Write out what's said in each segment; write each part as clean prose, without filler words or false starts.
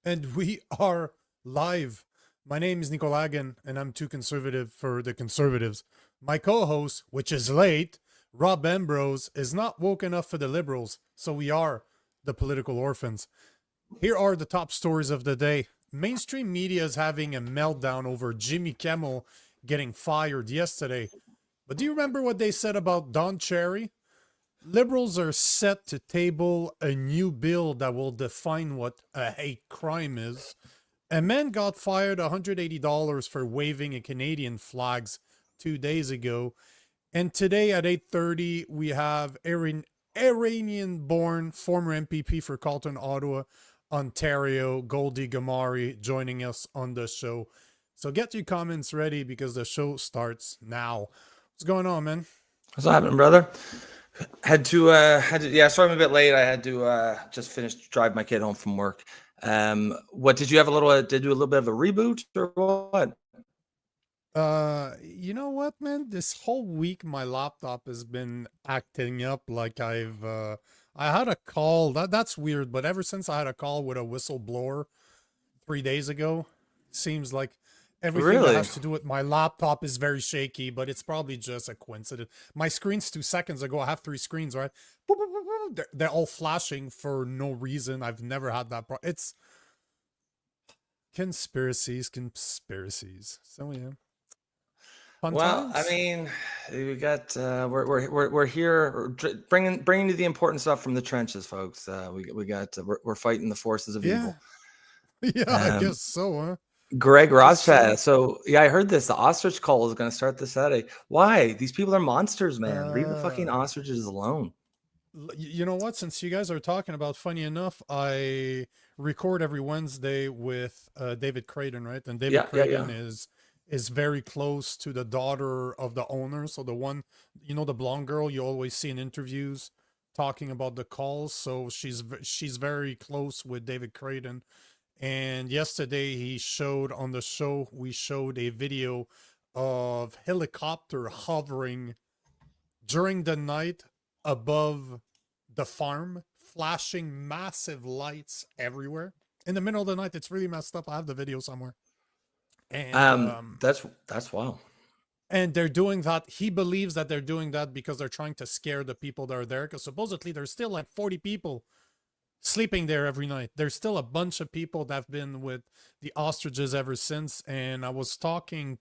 And we are live. My name is Nico Lagan, and I'm too conservative for the conservatives. My co host, which is late, Rob Ambrose, is not woke enough for the liberals, so we are the Political Orphans. Here are the top stories of the day. Mainstream media is having a meltdown over Jimmy Kimmel getting fired yesterday. But do you remember what they said about Don Cherry? Liberals are set to table a new bill that will define what a hate crime is. A man got fired $180 for waving a Canadian flags 2 days ago. And today at 8:30, we have Iranian-born former MPP for Carleton, Ottawa, Ontario, Goldie Gamari joining us on the show. So get your comments ready because the show starts now. What's going on, man? What's happening, brother? Had to yeah, sorry I'm a bit late. I had to just finish drive my kid home from work. What did you have did you do a little bit of a reboot or what? You know what, man? This whole week my laptop has been acting up like I had a call. That's weird, but ever since I had a call with a whistleblower 3 days ago, seems like everything that Really? has to do with my laptop is very shaky, but it's probably just a coincidence. My screen's 2 seconds ago. I have three screens, right? Boop, boop, boop, boop. They're all flashing for no reason. I've never had that problem. It's conspiracies. So yeah. Fun Well, I times. mean, we got we're here bringing you the important stuff from the trenches, folks. We're fighting the forces of Yeah. evil. Yeah, I Um, guess so, huh? Greg Guess so. Rosfat. So yeah, I heard this. The ostrich cull is going to start this Saturday. Why? These people are monsters, man. Leave the fucking Uh, ostriches alone. you know what? Since you guys are talking about, funny enough, I record every Wednesday with David Creighton, right? And David Yeah, yeah, Creighton yeah. is very close to the daughter of the owner. So the one, the blonde girl you always see in interviews talking about the calls. So she's very close with David Creighton. And yesterday he showed on the show, we showed a video of helicopter hovering during the night above the farm, flashing massive lights everywhere. In the middle of the night, it's really messed up. I have the video somewhere. And That's wow. and they're doing that. He believes that they're doing that because they're trying to scare the people that are there. Because supposedly there's still like 40 people sleeping there every night. There's still a bunch of people that have been with the ostriches ever since. And I was texting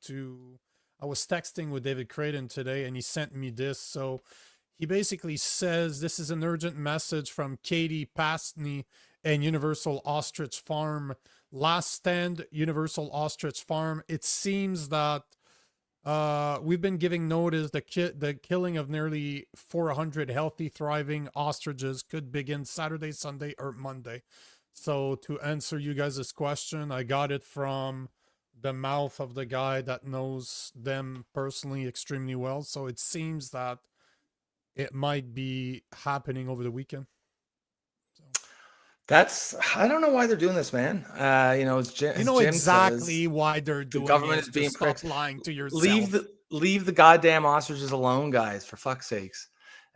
with David Creighton today, and he sent me this. So he basically says this is an urgent message from Katie Pastney and Universal Ostrich Farm. Last stand, Universal Ostrich Farm. It seems that we've been giving notice the killing of nearly 400 healthy, thriving ostriches could begin Saturday, Sunday, or Monday. So to answer you guys' question, I got it from the mouth of the guy that knows them personally extremely well. So it seems that it might be happening over the weekend. So I don't know why they're doing this, man. you As know Jim says, exactly why they're the doing government is it. Just being stop pricks. lying to Leave yourself. the goddamn ostriches alone, guys. For fuck's sakes.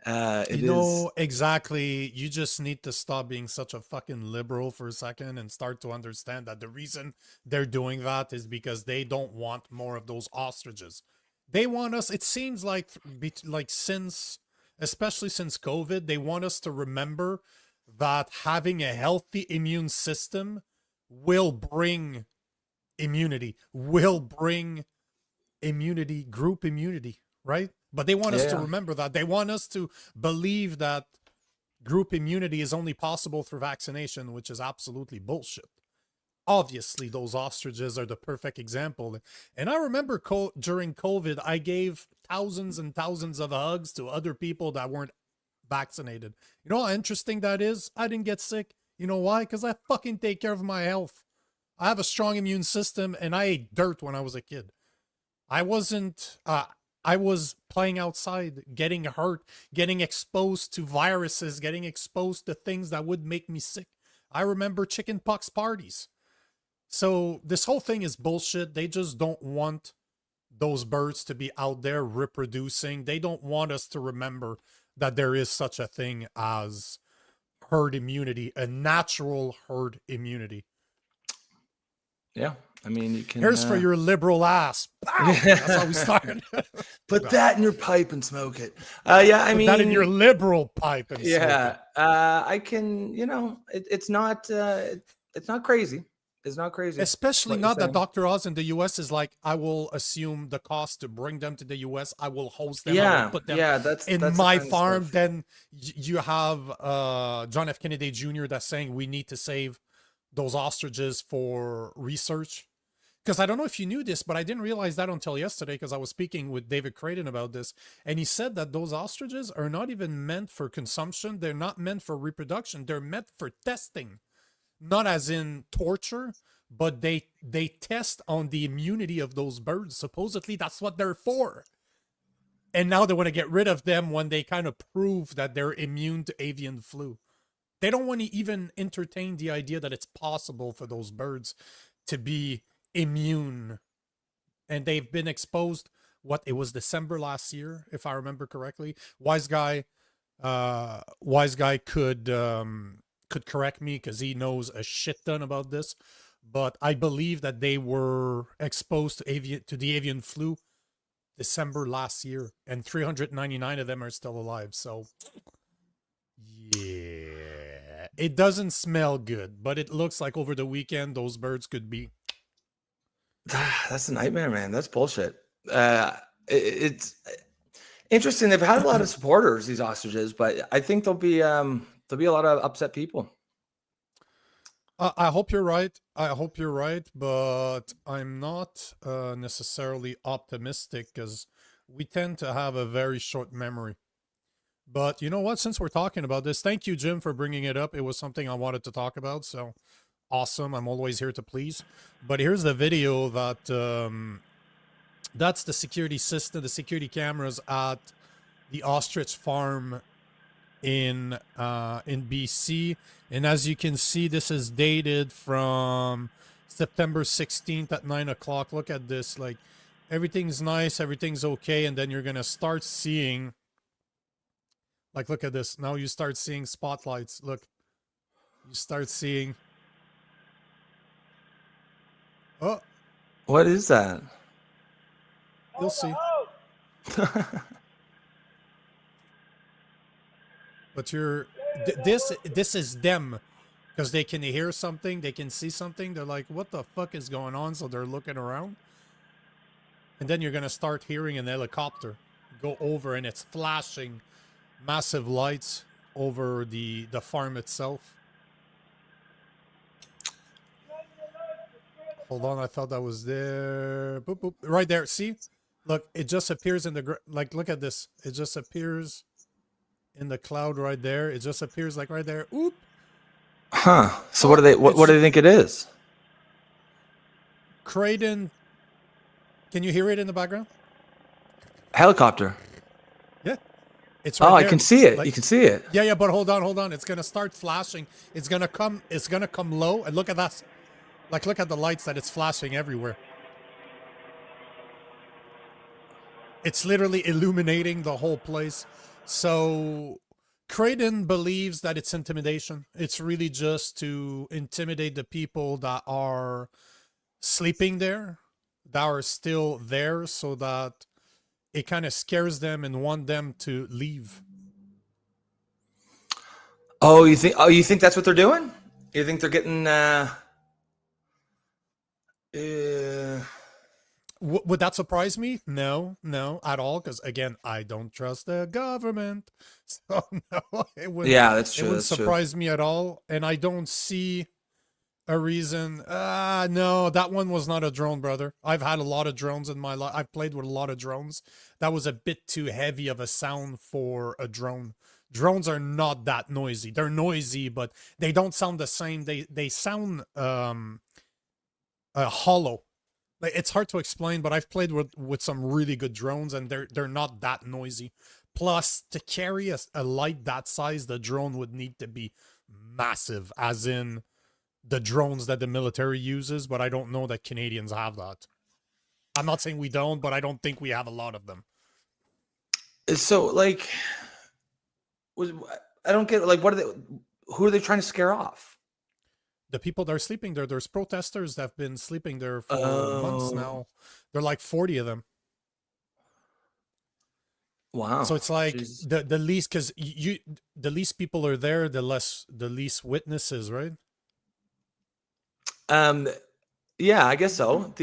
You It is. know exactly. You just need to stop being such a fucking liberal for a second and start to understand that the reason they're doing that is because they don't want more of those ostriches. They want us. It seems like since, especially since COVID, they want us to remember that having a healthy immune system will bring immunity, group immunity, right? But they want us to Yeah. remember that. They want us to believe that group immunity is only possible through vaccination, which is absolutely bullshit. Obviously, those ostriches are the perfect example. And I remember during COVID, I gave thousands and thousands of hugs to other people that weren't vaccinated. You know how interesting that is? I didn't get sick. You know why? Because I fucking take care of my health. I have a strong immune system, and I ate dirt when I was a kid. I wasn't I was playing outside, getting hurt, getting exposed to viruses, getting exposed to things that would make me sick. I remember chicken pox parties. So this whole thing is bullshit. They just don't want those birds to be out there reproducing. They don't want us to remember that there is such a thing as herd immunity, a natural herd immunity. Yeah. I mean, you can. Here's for your liberal ass. Pow! That's how we started. Put that in your pipe and smoke it. Yeah, I Put mean, that in your liberal pipe and smoke yeah. it. I can. It's not. It's not crazy. It's not crazy. Especially what you're not that saying. Dr. Oz in the US is like, I will assume the cost to bring them to the US. I will host them. I will Yeah, put them yeah. That's in the my kind of farm. stuff. Then you have John F. Kennedy Jr. that's saying we need to save those ostriches for research. Because I don't know if you knew this, but I didn't realize that until yesterday because I was speaking with David Creighton about this. And he said that those ostriches are not even meant for consumption. They're not meant for reproduction. They're meant for testing. Not as in torture, but they test on the immunity of those birds. Supposedly that's what they're for. And now they want to get rid of them when they kind of prove that they're immune to avian flu. They don't want to even entertain the idea that it's possible for those birds to be immune. And they've been exposed, it was December last year, if I remember correctly. Wise guy could correct me because he knows a shit ton about this. But I believe that they were exposed to the avian flu December last year, and 399 of them are still alive. So yeah, it doesn't smell good, but it looks like over the weekend those birds could be. That's a nightmare, man. That's bullshit. It's interesting. They've had a lot of supporters, these ostriches, but I think there'll be a lot of upset people. I hope you're right. But I'm not necessarily optimistic because we tend to have a very short memory. But you know what? Since we're talking about this, thank you, Jim, for bringing it up. It was something I wanted to talk about. So awesome. I'm always here to please. But here's the video that that's the security system, the security cameras at the ostrich farm in BC. And as you can see, this is dated from September 16th at 9 o'clock. Look at this. Like, everything's nice, everything's okay. And then you're going to start seeing, like, look at this. Now you start seeing spotlights. Look, you start seeing. Oh, what is that? You'll see. But this is them, because they can hear something, they can see something. They're like, what the fuck is going on? So they're looking around. And then you're going to start hearing an helicopter go over, and it's flashing massive lights over the farm itself. Hold on, I thought that was there. Boop, boop. Right there. See? Look, it just appears in the... Like, look at this. It just appears in the cloud right there. It just appears like right there. Oop. Huh. So what do they think it is? Creighton. Can you hear it in the background? Helicopter. Yeah. It's right there. I can see it. Like, you can see it. Yeah, but hold on. It's gonna start flashing. It's gonna come low, and look at that. Like, look at the lights that it's flashing everywhere. It's literally illuminating the whole place. So Creighton believes that it's intimidation. It's really just to intimidate the people that are sleeping there, that are still there, so that it kind of scares them and want them to leave. Oh, you think that's what they're doing? You think they're getting Would that surprise me? No, at all. Because again, I don't trust the government, so no, it wouldn't. Yeah, that's true. It wouldn't surprise me at all, and I don't see a reason. No, that one was not a drone, brother. I've had a lot of drones in my life. I've played with a lot of drones. That was a bit too heavy of a sound for a drone. Drones are not that noisy. They're noisy, but they don't sound the same. They sound hollow. Like, it's hard to explain, but I've played with some really good drones, and they're not that noisy. Plus, to carry a light that size, the drone would need to be massive, as in the drones that the military uses, but I don't know that Canadians have that. I'm not saying we don't, but I don't think we have a lot of them. So, like, I don't get, like, who are they trying to scare off? The people that are sleeping there, there's protesters that have been sleeping there for months Oh, now. There are like 40 of them. wow. So it's like Jeez. the least, because the least people are there, the least witnesses, right? Yeah, I guess so.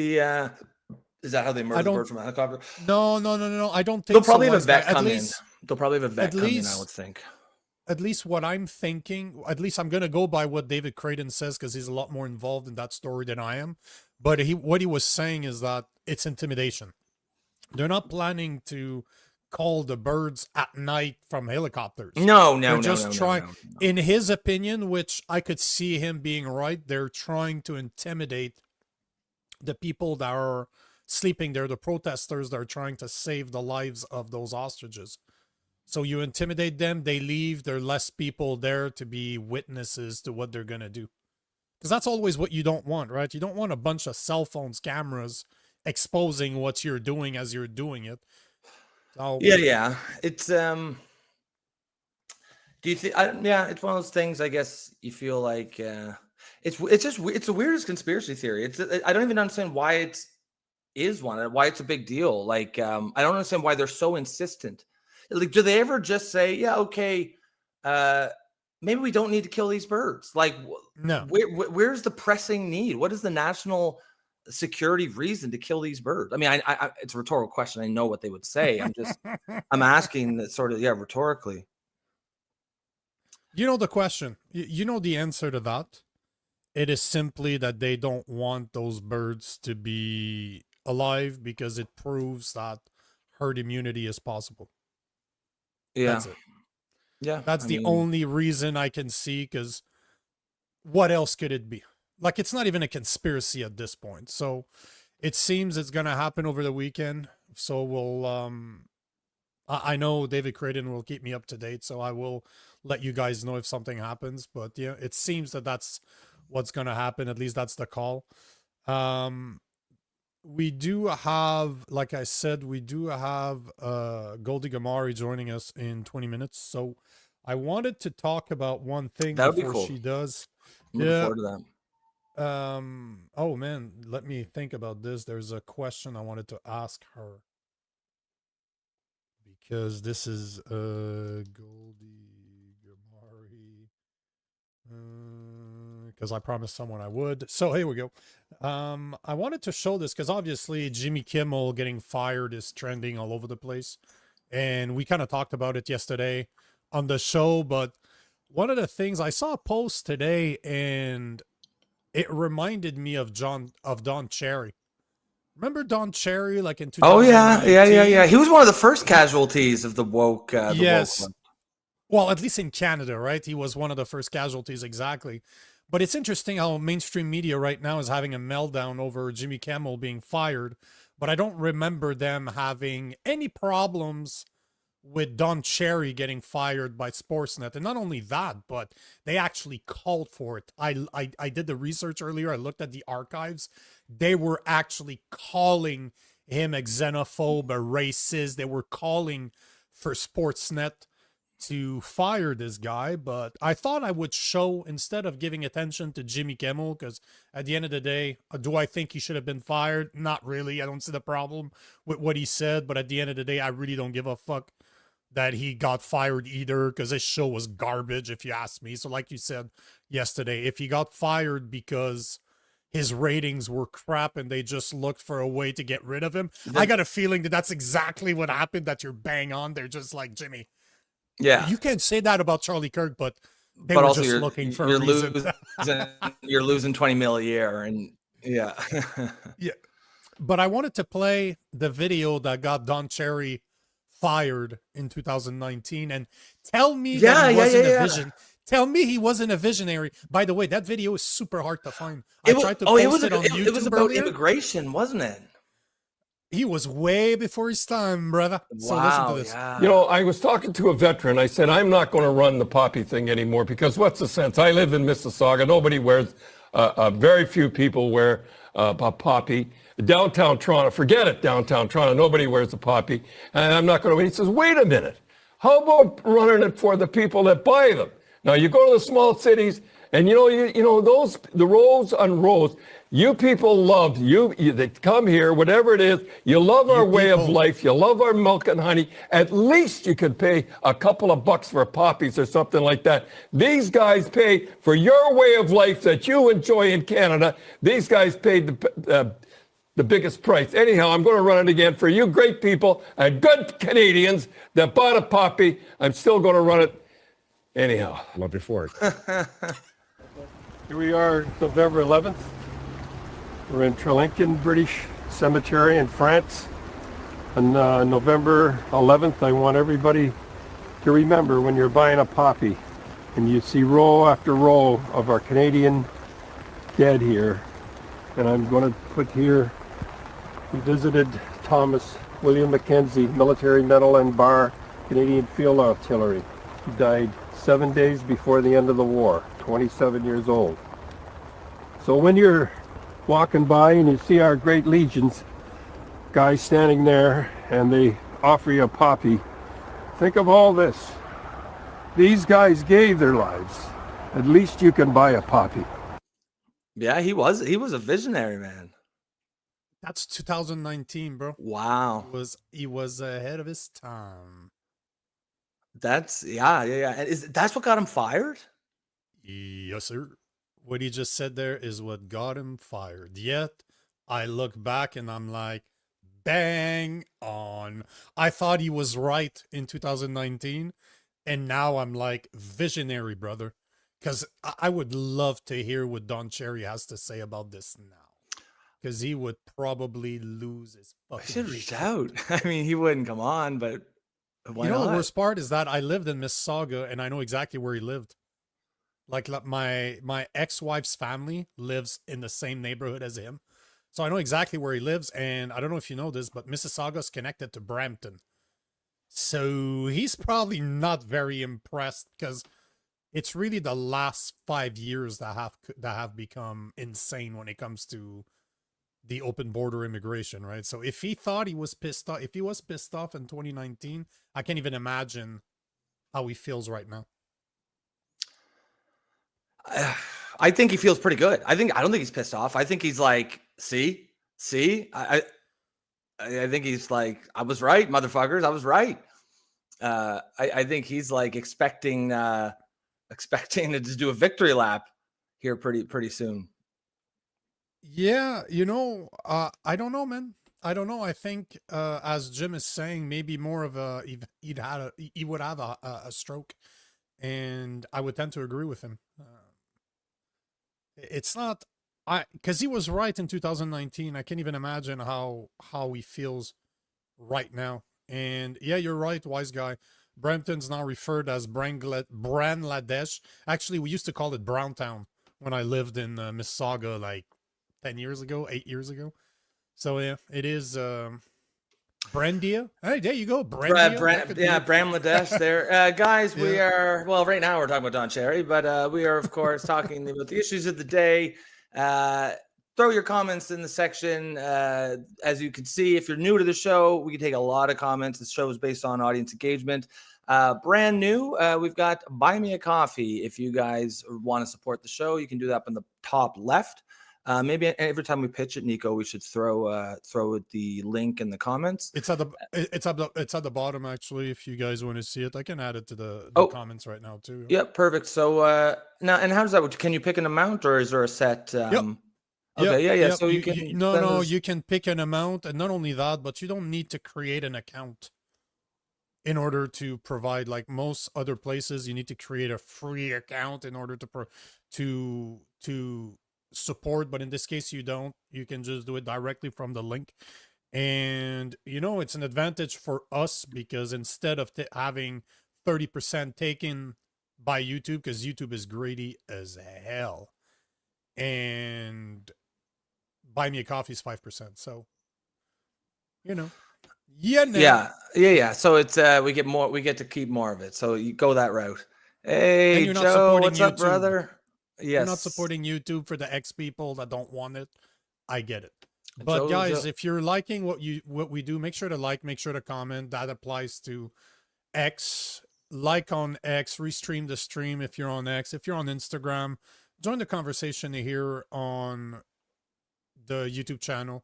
Is that how they I murder the don't. bird from a helicopter? No. I don't They'll think so. probably have a Like that. vet come in. They'll probably have a vet At come in, I would least, think. at least what I'm thinking. At least I'm gonna go by what David Creighton says because he's a lot more involved in that story than I am. But what he was saying is that it's intimidation. They're not planning to call the birds at night from helicopters. No, They're no, no, just no, no, trying, no, no. in his opinion, which I could see him being right, they're trying to intimidate the people that are sleeping there, the protesters that are trying to save the lives of those ostriches. So you intimidate them, they leave, there are less people there to be witnesses to what they're going to do. Because that's always what you don't want, right? You don't want a bunch of cell phones, cameras exposing what you're doing as you're doing it. So, Yeah. It's do you think? Yeah, it's one of those things. I guess you feel like it's the weirdest conspiracy theory. I don't even understand why it is one, why it's a big deal. Like I don't understand why they're so insistent. Like, do they ever just say, yeah, okay, maybe we don't need to kill these birds? Like, no. Where's the pressing need? What is the national security reason to kill these birds? I mean, I it's a rhetorical question. I know what they would say. I'm asking that sort of, rhetorically. You know the question. You know the answer to that. It is simply that they don't want those birds to be alive because it proves that herd immunity is possible. Yeah. That's it. Yeah. That's the only reason I can see, because what else could it be? Like, it's not even a conspiracy at this point. So it seems it's going to happen over the weekend. So we'll, I know David Creighton will keep me up to date, so I will let you guys know if something happens. But yeah, it seems that that's what's going to happen. At least that's the call. We do have, like I said, we do have Goldie Gamari joining us in 20 minutes. So I wanted to talk about one thing before cool. she does. I'm looking forward to that. Oh man, let me think about this. There's a question I wanted to ask her, because this is Goldie Gamari, because I promised someone I would. So here we go. I wanted to show this because obviously Jimmy Kimmel getting fired is trending all over the place, and we kind of talked about it yesterday on the show. But one of the things, I saw a post today and it reminded me of Don Cherry. Remember Don Cherry, like in 2019? Oh yeah. He was one of the first casualties of the woke. Yes. The woke. Well, at least in Canada, right? He was one of the first casualties, exactly. But it's interesting how mainstream media right now is having a meltdown over Jimmy Kimmel being fired. But I don't remember them having any problems with Don Cherry getting fired by Sportsnet. And not only that, but they actually called for it. I did the research earlier. I looked at the archives. They were actually calling him a xenophobe, a racist. They were calling for Sportsnet to fire this guy. But I thought I would show, instead of giving attention to Jimmy Kimmel, because at the end of the day, do I think he should have been fired? Not really. I don't see the problem with what he said. But at the end of the day, I really don't give a fuck that he got fired either, because this show was garbage, if you ask me. So like you said yesterday, if he got fired because his ratings were crap and they just looked for a way to get rid of him, I got a feeling that that's exactly what happened, that you're bang on. They're just like, Jimmy, yeah, you can't say that about Charlie Kirk, but they were just looking for a reason. You're losing 20 mil a year, and yeah. Yeah. But I wanted to play the video that got Don Cherry fired in 2019 and tell me that he wasn't a vision. Tell me he wasn't a visionary. By the way, that video is super hard to find. I tried to post it on YouTube. It was about immigration, wasn't it? He was way before his time, brother. Wow, so listen to this. You know, I was talking to a veteran. I said, I'm not going to run the poppy thing anymore, because what's the sense? I live in Mississauga. Nobody wears, very few people wear a poppy. Downtown Toronto, forget it, downtown Toronto. Nobody wears a poppy. And I'm not going to. He says, wait a minute. How about running it for the people that buy them? Now, you go to the small cities, And those, the rows on rows, you people love they come here, whatever it is, you love our way of life, you love our milk and honey. At least you could pay a couple of bucks for poppies or something like that. These guys pay for your way of life that you enjoy in Canada. These guys paid the biggest price. Anyhow, I'm going to run it again for you great people and good Canadians that bought a poppy. I'm still going to run it anyhow. Love you for it. Here we are, November 11th. We're in Trelinkin British Cemetery in France. On November 11th, I want everybody to remember when you're buying a poppy and you see row after row of our Canadian dead here. And I'm going to put here, we visited Thomas William Mackenzie, Military Medal and Bar, Canadian Field Artillery. He died 7 days before the end of the war, 27 years old. So when you're walking by and you see our great legions, guys standing there and they offer you a poppy, think of all this. These guys gave their lives. At least you can buy a poppy. Yeah, he was a visionary, man. That's 2019, bro. Wow. He was ahead of his time. That's yeah. And that's what got him fired? Yes, sir. What he just said there is what got him fired. Yet, I look back and I'm like, bang on. I thought he was right in 2019. And now I'm like, visionary, brother. Because I would love to hear what Don Cherry has to say about this now. Because he would probably lose his fucking I should reach shit. out. I mean, he wouldn't come on, but why You know, not? the worst part is that I lived in Mississauga and I know exactly where he lived. Like my ex-wife's family lives in the same neighborhood as him. So I know exactly where he lives. And I don't know if you know this, but Mississauga's connected to Brampton. So he's probably not very impressed because it's really the last 5 years that have become insane when it comes to the open border immigration, right? So if he thought he was pissed off, if he was pissed off in 2019, I can't even imagine how he feels right now. I think he feels pretty good. I don't think he's pissed off. I think he's like, see, I think he's like, I was right, motherfuckers. I was right. I think he's like expecting to do a victory lap here pretty soon. Yeah, I don't know, man. I don't know. I think, as Jim is saying, maybe more of he would have a stroke, and I would tend to agree with him. It's not, because he was right in 2019. I can't even imagine how he feels right now. And yeah, you're right, wise guy. Brampton's now referred as Branladesh. Actually, we used to call it Browntown when I lived in Mississauga like 8 years ago. So yeah, it is Brandia. Hey, there you go. Brandia. Bramladesh there. Guys, we are, well, right now we're talking about Don Cherry, but we are, of course, talking about the issues of the day. Throw your comments in the section. As you can see, if you're new to the show, we can take a lot of comments. The show is based on audience engagement. Brand new, we've got Buy Me a Coffee. If you guys want to support the show, you can do that up in the top left. Maybe every time we pitch it, Nico, we should throw the link in the comments. It's at the bottom, actually. If you guys want to see it, I can add it to the comments right now too. Yep, perfect. So now, and how does that work? Can you pick an amount, or is there a set? Yep. Okay, yeah. Yep. So you can you can pick an amount, and not only that, but you don't need to create an account in order to provide. Like most other places, you need to create a free account in order to support. But in this case, you don't. You can just do it directly from the link, and it's an advantage for us because instead of having 30% taken by YouTube, because YouTube is greedy as hell, and Buy Me a Coffee is 5%. So, yeah. So it's we get to keep more of it. So you go that route. Hey, Joe, what's up, brother? Yes. You're not supporting YouTube for the X people that don't want it. I get it. But guys, if you're liking what we do, make sure to like, make sure to comment. That applies to X like on X, restream the stream if you're on X. If you're on Instagram, join the conversation here on the YouTube channel.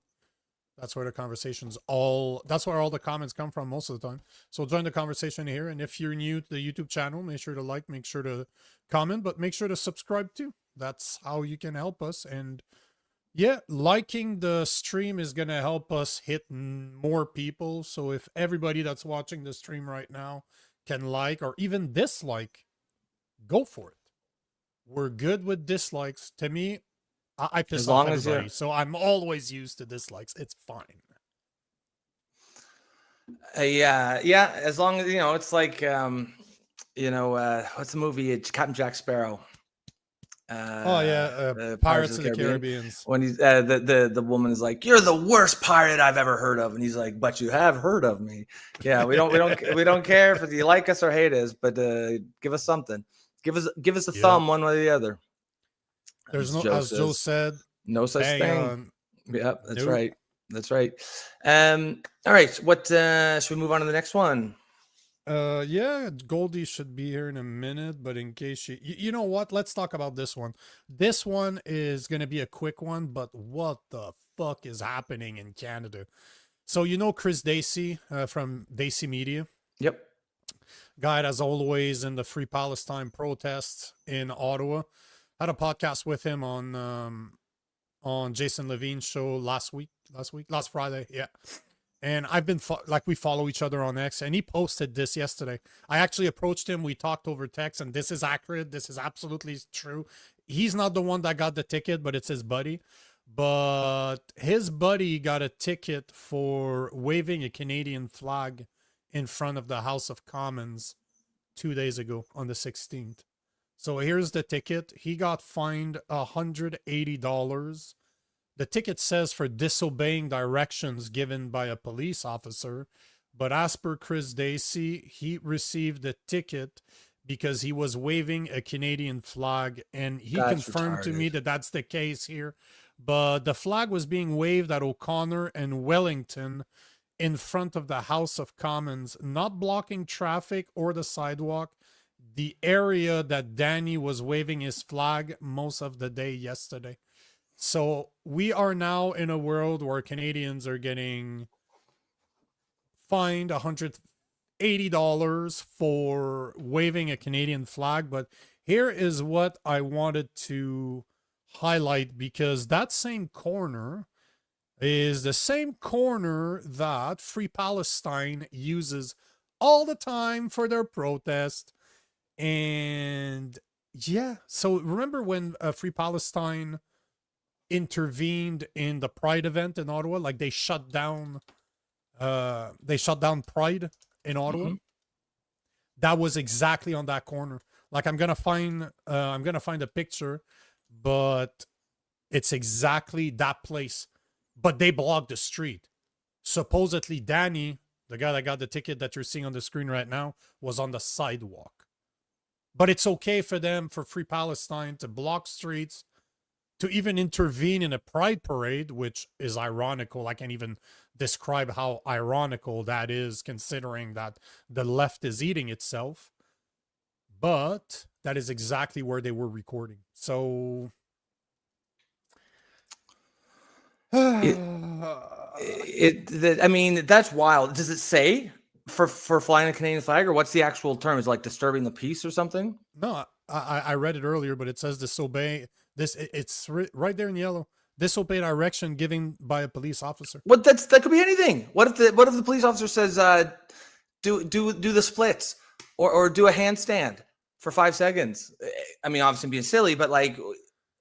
That's where the that's where all the comments come from most of the time. So join the conversation here. And if you're new to the YouTube channel, make sure to like, make sure to comment, but make sure to subscribe too. That's how you can help us. And yeah, liking the stream is going to help us hit more people. So if everybody that's watching the stream right now can like or even dislike, go for it. We're good with dislikes. To me, I piss As off long as everybody, you- so I'm always used to dislikes. It's fine. Yeah. As long as it's like what's the movie? It's Captain Jack Sparrow. Pirates of the Caribbean. When he's the woman is like, "You're the worst pirate I've ever heard of," and he's like, "But you have heard of me." Yeah, we don't care if you like us or hate us, but give us something. Give us a thumb one way or the other. There's as Joe said, no such thing. Yeah, that's Nope. right. That's right. All right. What should we move on to the next one? Yeah, Goldie should be here in a minute, but in case you know what, let's talk about this one. This one is gonna be a quick one, but what the fuck is happening in Canada? So Chris Dacey from Dacey Media. Yep. Guy as always in the Free Palestine protests in Ottawa. Had a podcast with him on Jason Levine's show last Friday, yeah. And I've been we follow each other on X, and he posted this yesterday. I actually approached him. We talked over text, and this is accurate. This is absolutely true. He's not the one that got the ticket, but it's his buddy. But his buddy got a ticket for waving a Canadian flag in front of the House of Commons 2 days ago on the 16th. So here's the ticket. He got fined $180. The ticket says for disobeying directions given by a police officer. But as per Chris Dacey, he received the ticket because he was waving a Canadian flag. And he confirmed to me that that's the case here. But the flag was being waved at O'Connor and Wellington in front of the House of Commons, not blocking traffic or the sidewalk. The area that Danny was waving his flag most of the day yesterday. So we are now in a world where Canadians are getting fined $180 for waving a Canadian flag. But here is what I wanted to highlight, because that same corner is the same corner that Free Palestine uses all the time for their protest. And yeah, so remember when Free Palestine intervened in the Pride event in Ottawa? Like they shut down Pride in Ottawa. Mm-hmm. That was exactly on that corner. Like I'm gonna find a picture, but it's exactly that place. But they blocked the street. Supposedly Danny, the guy that got the ticket that you're seeing on the screen right now, was on the sidewalk. But it's okay for them, for Free Palestine, to block streets, to even intervene in a pride parade, which is ironical. I can't even describe how ironical that is, considering that the left is eating itself. But that is exactly where they were recording. So I mean, that's wild. Does it say for flying a Canadian flag, or what's the actual term? Is it like disturbing the peace or something? No, I read it earlier, but it says disobey. It's right there in yellow. Disobey direction given by a police officer. What that could be anything. What if the police officer says do the splits or do a handstand for 5 seconds? I mean, obviously being silly, but like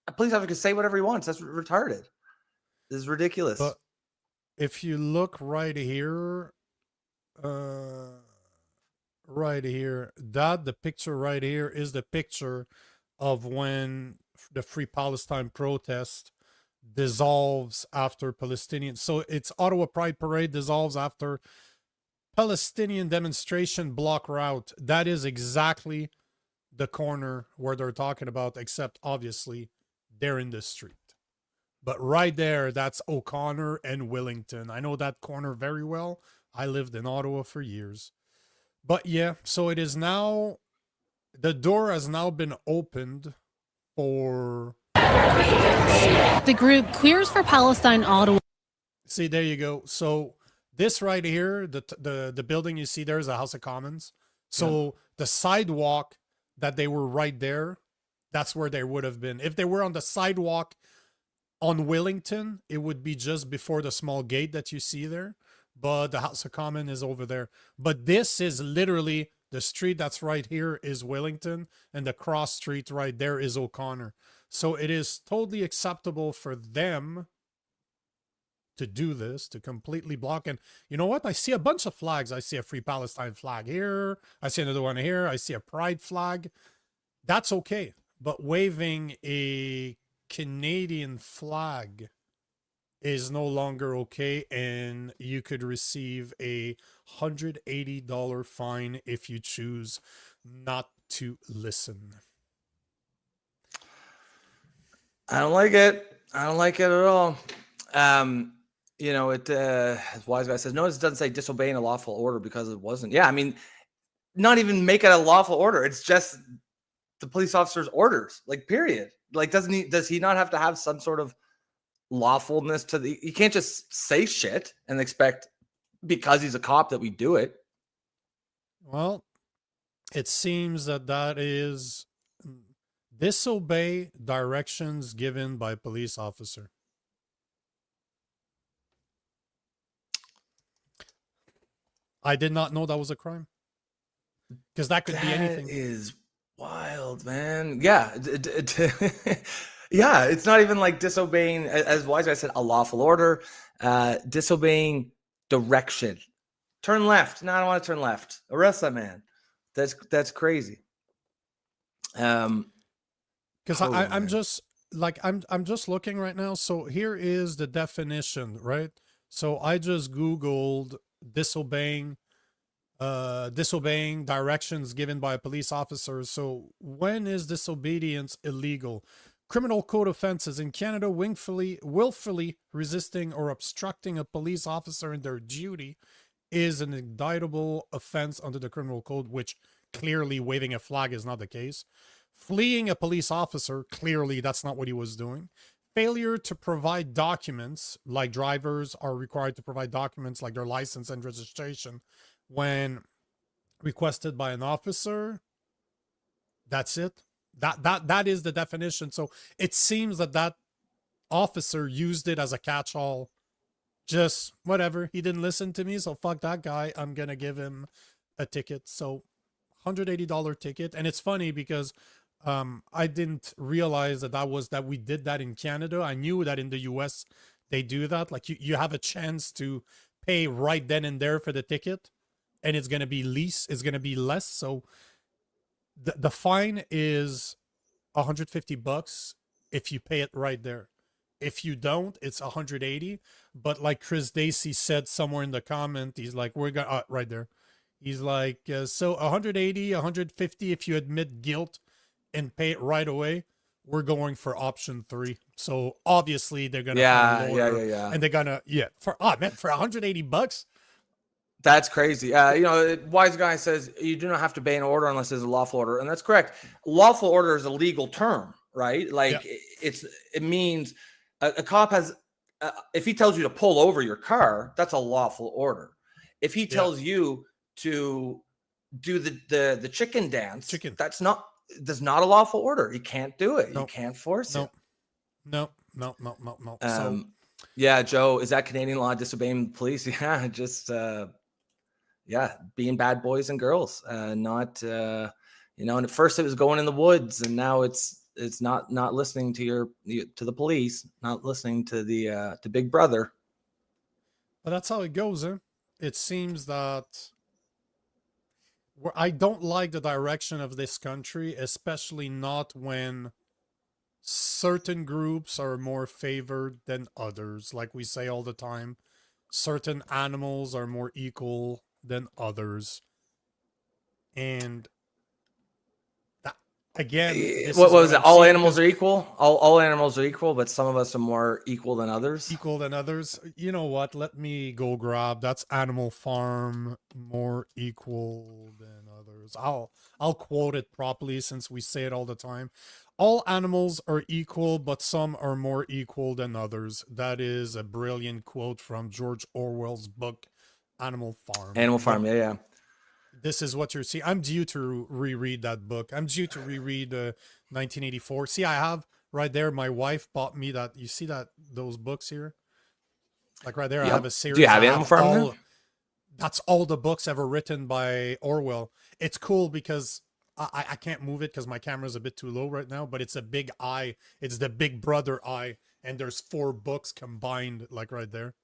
a police officer can say whatever he wants. That's retarded. This is ridiculous. But if you look right here, the picture right here is the picture of when the Free Palestine protest dissolves after Palestinian. So it's Ottawa Pride Parade dissolves after Palestinian demonstration block route. That is exactly the corner where they're talking about, except obviously they're in the street. But right there, that's O'Connor and Wellington. I know that corner very well. I lived in Ottawa for years. But yeah, so it is now, the door has now been opened for. The group Queers for Palestine Ottawa. See, there you go. So this right here, the building you see there is a House of Commons. So the sidewalk that they were right there, that's where they would have been. If they were on the sidewalk on Wellington, it would be just before the small gate that you see there. But the House of Commons is over there. But this is literally the street that's right here is Wellington, and the cross street right there is O'Connor. So it is totally acceptable for them to do this, to completely block. And you know what? I see a bunch of flags. I see a Free Palestine flag here. I see another one here. I see a pride flag. That's okay. But waving a Canadian flag is no longer okay, and you could receive a $180 fine if you choose not to listen. I don't like it. I don't like it at all. You know, it as Wise Guy says, notice it doesn't say disobeying a lawful order because it wasn't. Yeah, I mean, not even make it a lawful order. It's just the police officer's orders, like, period. Like, does he not have to have some sort of lawfulness to the, you can't just say shit and expect because he's a cop that we do it. Well, it seems that is disobey directions given by police officer. I did not know that was a crime, because that could be anything. That is wild, man. Yeah. Yeah, it's not even like disobeying, as Wise Guy said, a lawful order, disobeying direction. Turn left. No, I don't want to turn left. Arrest that man. That's crazy. Because I'm just like, I'm just looking right now. So here is the definition, right? So I just Googled disobeying directions given by a police officer. So when is disobedience illegal? Criminal code offenses in Canada: willfully resisting or obstructing a police officer in their duty is an indictable offense under the criminal code, which clearly waving a flag is not the case. Fleeing a police officer, clearly that's not what he was doing. Failure to provide documents, like drivers are required to provide documents like their license and registration when requested by an officer. That's it. That is the definition. So it seems that officer used it as a catch-all. Just whatever. He didn't listen to me, so fuck that guy. I'm gonna give him a ticket. So $180 ticket. And it's funny because I didn't realize that we did that in Canada. I knew that in the US they do that. Like you have a chance to pay right then and there for the ticket, and it's gonna be less. So the fine is $150 if you pay it right there. If you don't, it's 180. But like Chris Dacey said somewhere in the comment, he's like, we're gonna right there. He's like, so 180, 150 if you admit guilt and pay it right away. We're going for option 3. So obviously they're gonna find a lawyer, and they're gonna for $180. That's crazy. You know, Wise Guy says you do not have to obey an order unless there's a lawful order, and that's correct. Lawful order is a legal term, right? Like it means a cop has. If he tells you to pull over your car, that's a lawful order. If he tells you to do the chicken dance, that's not a lawful order. You can't do it. You can't force it. No. So, yeah, Joe, is that Canadian law disobeying the police? Yeah, just being bad boys and girls, not you know. And at first it was going in the woods, and now it's not listening to the police, not listening to the to Big Brother. But that's how it goes, eh? It seems that I don't like the direction of this country, especially not when certain groups are more favored than others. Like we say all the time, certain animals are more equal than others. And Again, this What is was it? I'm All seeing, animals 'cause are equal. All animals are equal, but some of us are more equal than others. equal than others. You know what? Let me go grab. That's Animal Farm, more equal than others. I'll quote it properly since we say it all the time. All animals are equal, but some are more equal than others. That is a brilliant quote from George Orwell's book, Animal Farm. Animal Farm, yeah. This is what you're seeing. I'm due to reread that book. I'm due to reread 1984. See, I have right there. My wife bought me that. You see those books here? Like right there, I Yep. have a series. Do you have I Animal Farm all, there? That's all the books ever written by Orwell. It's cool because I can't move it because my camera's a bit too low right now, but it's a big eye. It's the big brother eye, and there's 4 books combined, like right there.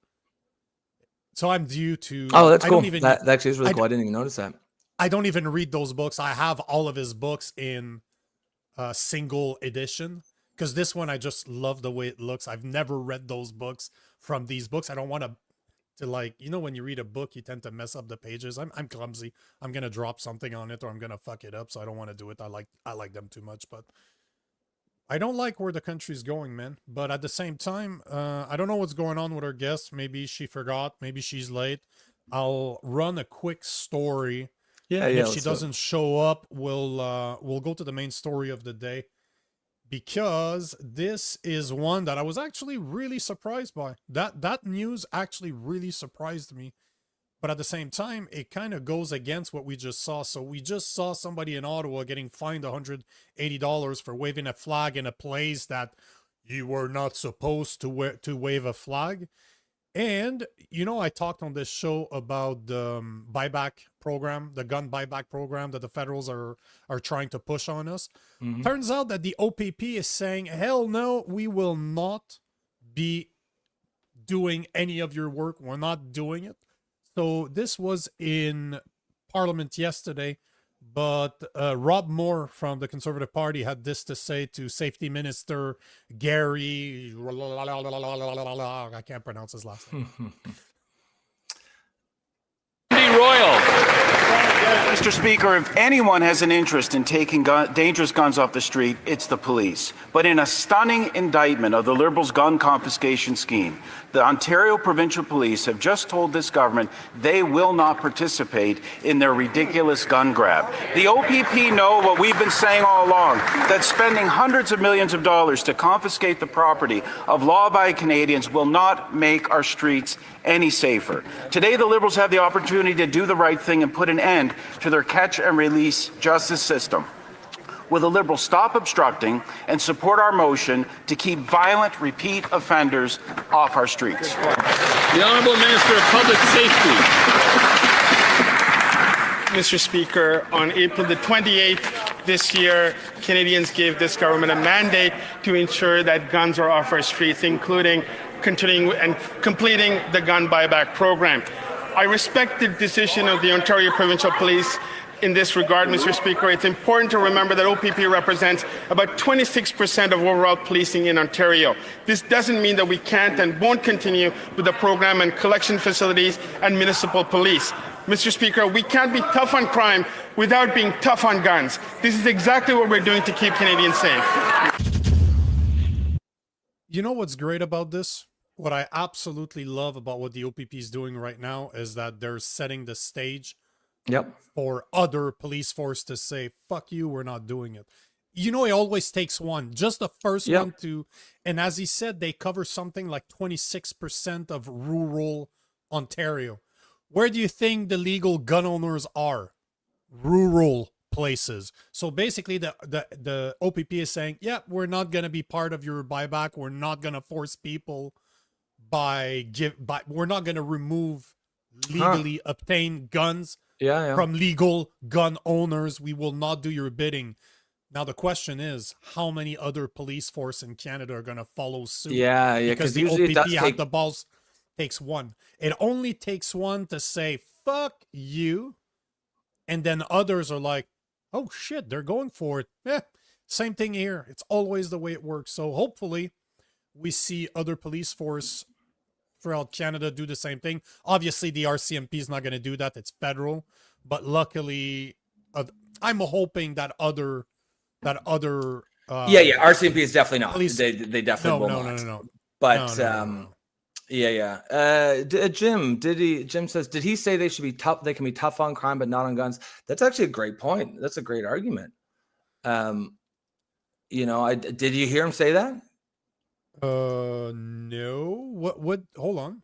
So I'm due to. Oh, that's I cool. don't even, That actually is really I cool. I didn't even notice that. I don't even read those books. I have all of his books in single edition because this one I just love the way it looks. I've never read those books from these books. I don't want to like, you know, when you read a book, you tend to mess up the pages. I'm clumsy. I'm gonna drop something on it or I'm gonna fuck it up. So I don't want to do it. I like them too much, but I don't like where the country's going, man. But at the same time, I don't know what's going on with our guest. Maybe she forgot. Maybe she's late. I'll run a quick story. Yeah, And yeah. if she doesn't show up, we'll go to the main story of the day, because this is one that I was actually really surprised by. That news actually really surprised me. But at the same time, it kind of goes against what we just saw. So we just saw somebody in Ottawa getting fined $180 for waving a flag in a place that you were not supposed to wave a flag. And, you know, I talked on this show about the buyback program, the gun buyback program that the federals are trying to push on us. Mhm. Turns out that the OPP is saying, hell no, we will not be doing any of your work. We're not doing it. So this was in Parliament yesterday, but Rob Moore from the Conservative Party had this to say to Safety Minister Gary. I can't pronounce his last name. Mr. Speaker, if anyone has an interest in taking dangerous guns off the street, it's the police. But in a stunning indictment of the Liberals' gun confiscation scheme, the Ontario Provincial Police have just told this government they will not participate in their ridiculous gun grab. The OPP know what we've been saying all along, that spending hundreds of millions of dollars to confiscate the property of law-abiding Canadians will not make our streets any safer. Today, the Liberals have the opportunity to do the right thing and put an end to their catch-and-release justice system. Will the Liberals stop obstructing and support our motion to keep violent repeat offenders off our streets? The Honourable Minister of Public Safety. Mr. Speaker, on April the 28th this year, Canadians gave this government a mandate to ensure that guns are off our streets, including continuing and completing the gun buyback program. I respect the decision of the Ontario Provincial Police in this regard, Mr. Speaker. It's important to remember that OPP represents about 26% of overall policing in Ontario. This doesn't mean that we can't and won't continue with the program and collection facilities and municipal police. Mr. Speaker, we can't be tough on crime without being tough on guns. This is exactly what we're doing to keep Canadians safe. You know what's great about this? What I absolutely love about what the OPP is doing right now is that they're setting the stage for other police force to say, fuck you, we're not doing it. You know, it always takes one, just the first one to, and as he said, they cover something like 26% of rural Ontario. Where do you think the legal gun owners are? Rural places. So basically the OPP is saying, yeah, we're not going to be part of your buyback. We're not going to force people we're not going to remove legally obtained guns from legal gun owners. We will not do your bidding. Now the question is, how many other police force in Canada are going to follow suit? Because the OPP have the balls. Takes one. It only takes one to say fuck you, and then others are like, oh shit, they're going for it. Same thing here. It's always the way it works. So hopefully we see other police force throughout Canada do the same thing. Obviously, the RCMP is not going to do that. It's federal. But luckily, I'm hoping that other that other. Yeah. RCMP is definitely not. Police- They definitely will not. No. But No. Jim says, did he say they should be tough? They can be tough on crime, but not on guns. That's actually a great point. That's a great argument. You know, did you hear him say that? No. What? Hold on.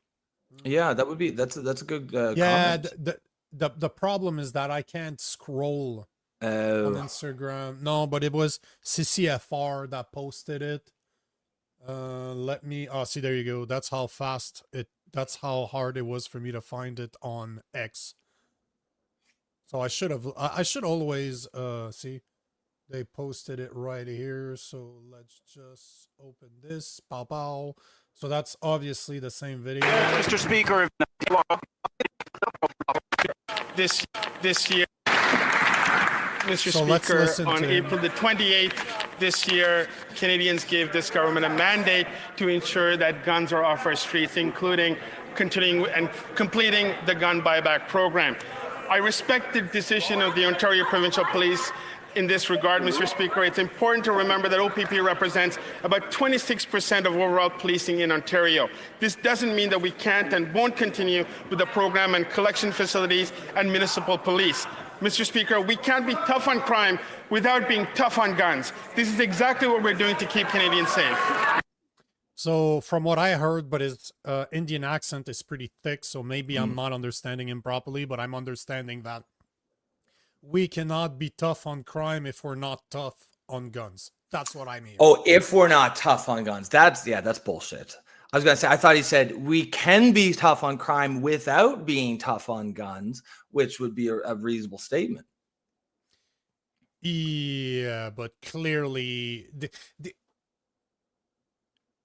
Yeah, that's a good Yeah. comment. The problem is that I can't scroll on Instagram. No, but it was CCFR that posted it. Let me. Oh, see, there you go. That's how fast it. That's how hard it was for me to find it on X. So I should have. I should always see. They posted it right here. So let's just open this. Pow pow. So that's obviously the same video. Mr. Speaker, this year. Mr. So let's Speaker, listen on to him. April the 28th this year, Canadians gave this government a mandate to ensure that guns are off our streets, including continuing and completing the gun buyback program. I respect the decision of the Ontario Provincial Police in this regard, Mr. Speaker. It's important to remember that OPP represents about 26% of overall policing in Ontario. This doesn't mean that we can't and won't continue with the program and collection facilities and municipal police. Mr. Speaker, we can't be tough on crime without being tough on guns. This is exactly what we're doing to keep Canadians safe. So from what I heard, but his Indian accent is pretty thick, so maybe I'm not understanding him properly, but I'm understanding that we cannot be tough on crime if we're not tough on guns. That's what I mean. Oh, if we're not tough on guns, that's bullshit. I was gonna say, I thought he said we can be tough on crime without being tough on guns, which would be a reasonable statement. Yeah, but clearly,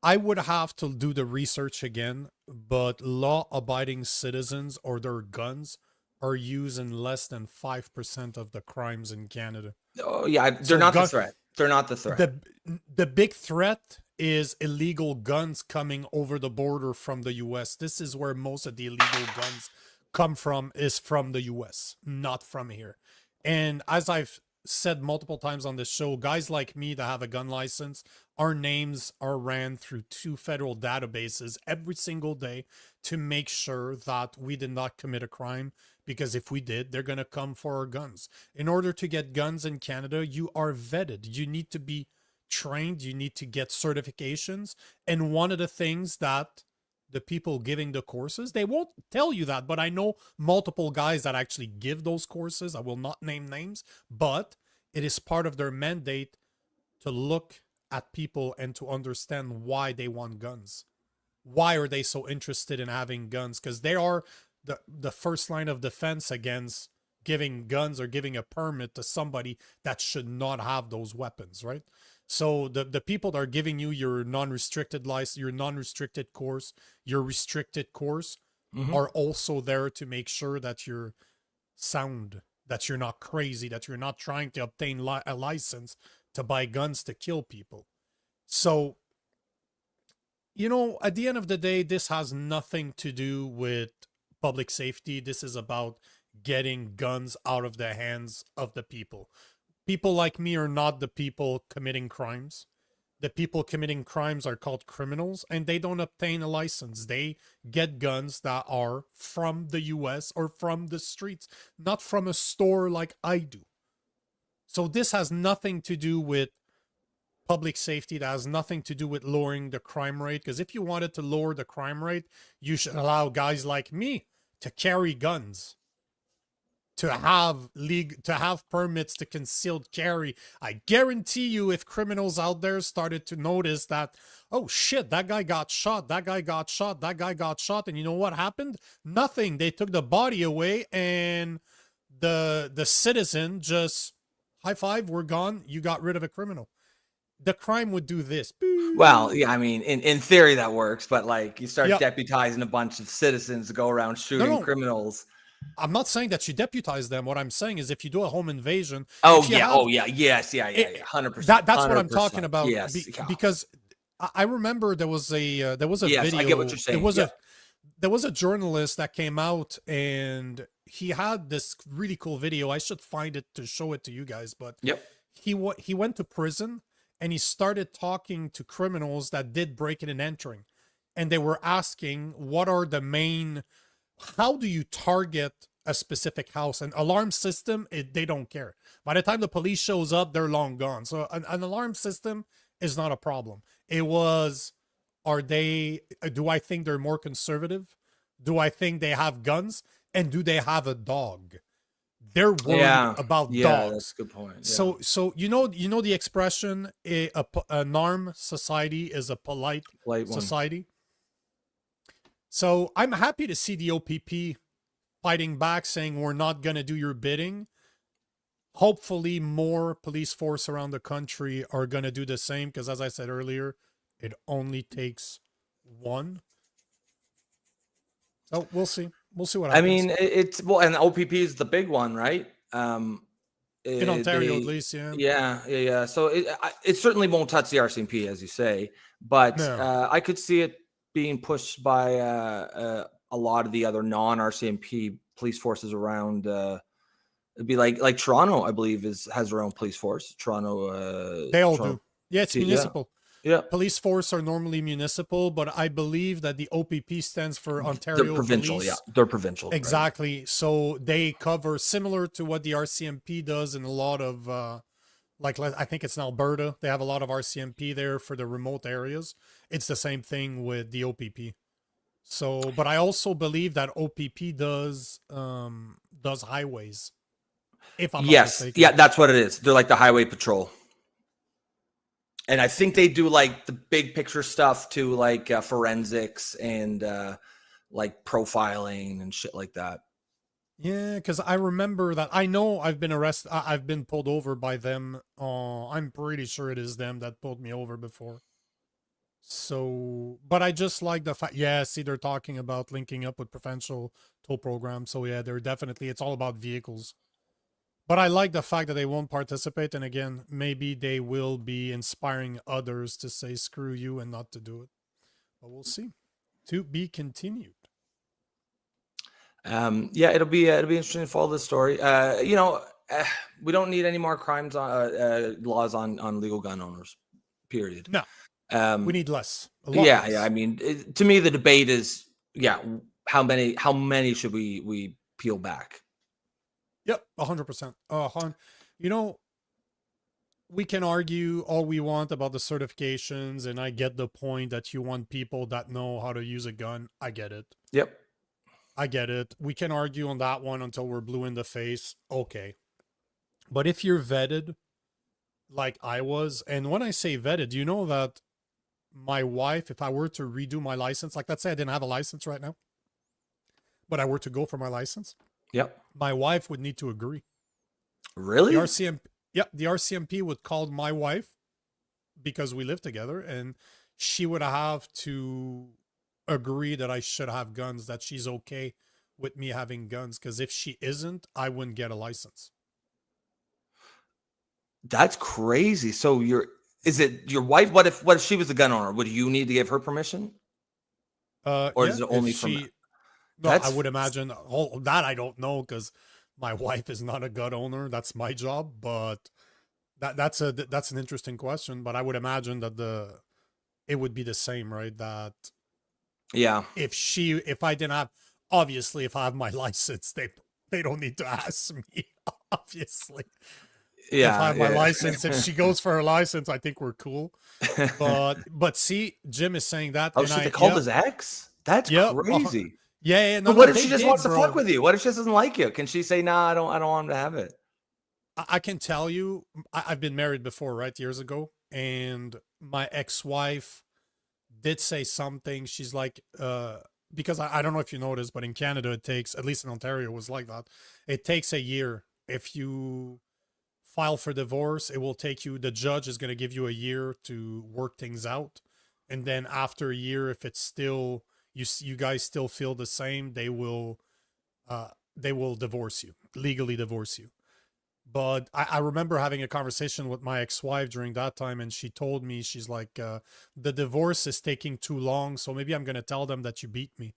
I would have to do the research again, but law-abiding citizens or their guns are used in less than 5% of the crimes in Canada. Oh yeah, they're not the threat. They're not the threat. The big threat is illegal guns coming over the border from the US. This is where most of the illegal guns come from, is from the US, not from here. And as I've said multiple times on this show, guys like me that have a gun license, our names are ran through 2 federal databases every single day to make sure that we did not commit a crime, because if we did, they're going to come for our guns. In order to get guns in Canada, you are vetted. You need to be trained. You need to get certifications. And one of the things that the people giving the courses, they won't tell you that, but I know multiple guys that actually give those courses. I will not name names, but it is part of their mandate to look at people and to understand why they want guns. Why are they so interested in having guns? Because they are the first line of defense against giving guns or giving a permit to somebody that should not have those weapons, right? So the people that are giving you your non-restricted license, your non-restricted course, your restricted course, are also there to make sure that you're sound, that you're not crazy, that you're not trying to obtain a license to buy guns to kill people. So, you know, at the end of the day, this has nothing to do with public safety. This is about getting guns out of the hands of the people. People like me are not the people committing crimes. The people committing crimes are called criminals, and they don't obtain a license. They get guns that are from the US or from the streets, not from a store like I do. So this has nothing to do with public safety. That has nothing to do with lowering the crime rate, because if you wanted to lower the crime rate, you should allow guys like me to carry guns, to have permits to concealed carry. I guarantee you, if criminals out there started to notice that, oh shit, that guy got shot, that guy got shot, that guy got shot, and you know what happened? Nothing. They took the body away, and the citizen just, high five, we're gone, you got rid of a criminal. The crime would do this. Well, yeah, I mean, in theory that works, but like you start deputizing a bunch of citizens to go around shooting criminals. I'm not saying that you deputize them. What I'm saying is, if you do a home invasion. Oh yeah, yes, 100%. That's what I'm talking about. Yes, because I remember there was a video. I get what you're saying. There was a journalist that came out, and he had this really cool video. I should find it to show it to you guys, but he went to prison and he started talking to criminals that did breaking and entering, and they were asking what are the main, how do you target a specific house? An alarm system, they don't care. By the time the police shows up, they're long gone. So an alarm system is not a problem. It was, do I think they're more conservative? Do I think they have guns? And do they have a dog? They're worried about dogs. That's a good point. So you know the expression, an armed society is a polite society. So I'm happy to see the OPP fighting back, saying we're not going to do your bidding. Hopefully more police force around the country are going to do the same, because as I said earlier, it only takes one. So we'll see. We'll see what happens. I mean, and the OPP is the big one, right? In Ontario, at least, yeah. Yeah. So it certainly won't touch the RCMP, as you say, but No. I could see it being pushed by a lot of the other non-RCMP police forces around. It'd be like Toronto, I believe, has their own police force. Toronto, they all do. Yeah, it's municipal. Yeah. Police force are normally municipal, but I believe that the OPP stands for Ontario They're provincial. Police. Yeah, they're provincial. Exactly. Right? So they cover similar to what the RCMP does in a lot of, I think it's in Alberta. They have a lot of RCMP there for the remote areas. It's the same thing with the OPP. So, but I also believe that OPP does highways. If I'm not mistaken. Yeah, that's what it is. They're like the highway patrol. And I think they do like the big picture stuff too, like forensics and like profiling and shit like that. Yeah, because I remember that. I know I've been arrested. I've been pulled over by them. I'm pretty sure it is them that pulled me over before. So, but I just like the fact. Yeah, see, they're talking about linking up with provincial toll programs. So yeah, they're definitely. It's all about vehicles. But I like the fact that they won't participate. And again, maybe they will be inspiring others to say screw you and not to do it. But we'll see. To be continued. Yeah, it'll be interesting to follow this story. We don't need any more crimes on laws on legal gun owners. Period. No, we need less. Yeah. Less. I mean, to me, the debate is, how many should we peel back? Yep, 100%. We can argue all we want about the certifications, and I get the point that you want people that know how to use a gun. I get it. Yep. I get it. We can argue on that one until we're blue in the face. Okay. But if you're vetted, like I was, and when I say vetted, you know that my wife, if I were to redo my license, like let's say I didn't have a license right now, but I were to go for my license. Yep. My wife would need to agree. Really? The RCMP would call my wife because we live together, and she would have to agree that I should have guns, that she's okay with me having guns, because if she isn't, I wouldn't get a license. That's crazy. So is it your wife? What if she was the gun owner? Would you need to give her permission? Or is it only from? No, I would imagine that. I don't know, because my wife is not a gun owner. That's my job. But that's an interesting question. But I would imagine that it would be the same, right? That if I didn't have, obviously, if I have my license, they don't need to ask me. Obviously, if I have my license, if she goes for her license, I think we're cool. But see, Jim is saying that. Oh, they called his ex. That's crazy. Yeah. No, but what if she just wants to fuck with you? What if she doesn't like you? Can she say, "Nah, I don't want him to have it"? I can tell you, I've been married before, right? Years ago, and my ex-wife did say something. She's like, because I don't know if you noticed, but in Canada, it takes, at least in Ontario, it was like that. It takes a year. If you file for divorce, it will take you, the judge is going to give you a year to work things out. And then after a year, if it's still, you guys still feel the same, they will divorce you, legally divorce you. But I remember having a conversation with my ex-wife during that time, and she told me, she's like, the divorce is taking too long, so maybe I'm going to tell them that you beat me.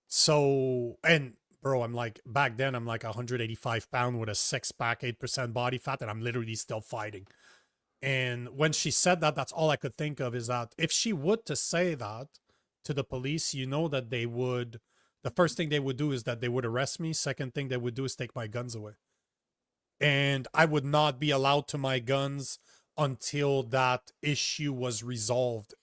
So, and bro, I'm like, back then, I'm like 185 pounds with a 6-pack, 8% body fat, and I'm literally still fighting. And when she said that, that's all I could think of, is that if she would to say that to the police, you know that they would, the first thing they would do is that they would arrest me. Second thing they would do is take my guns away. And I would not be allowed to my guns until that issue was resolved.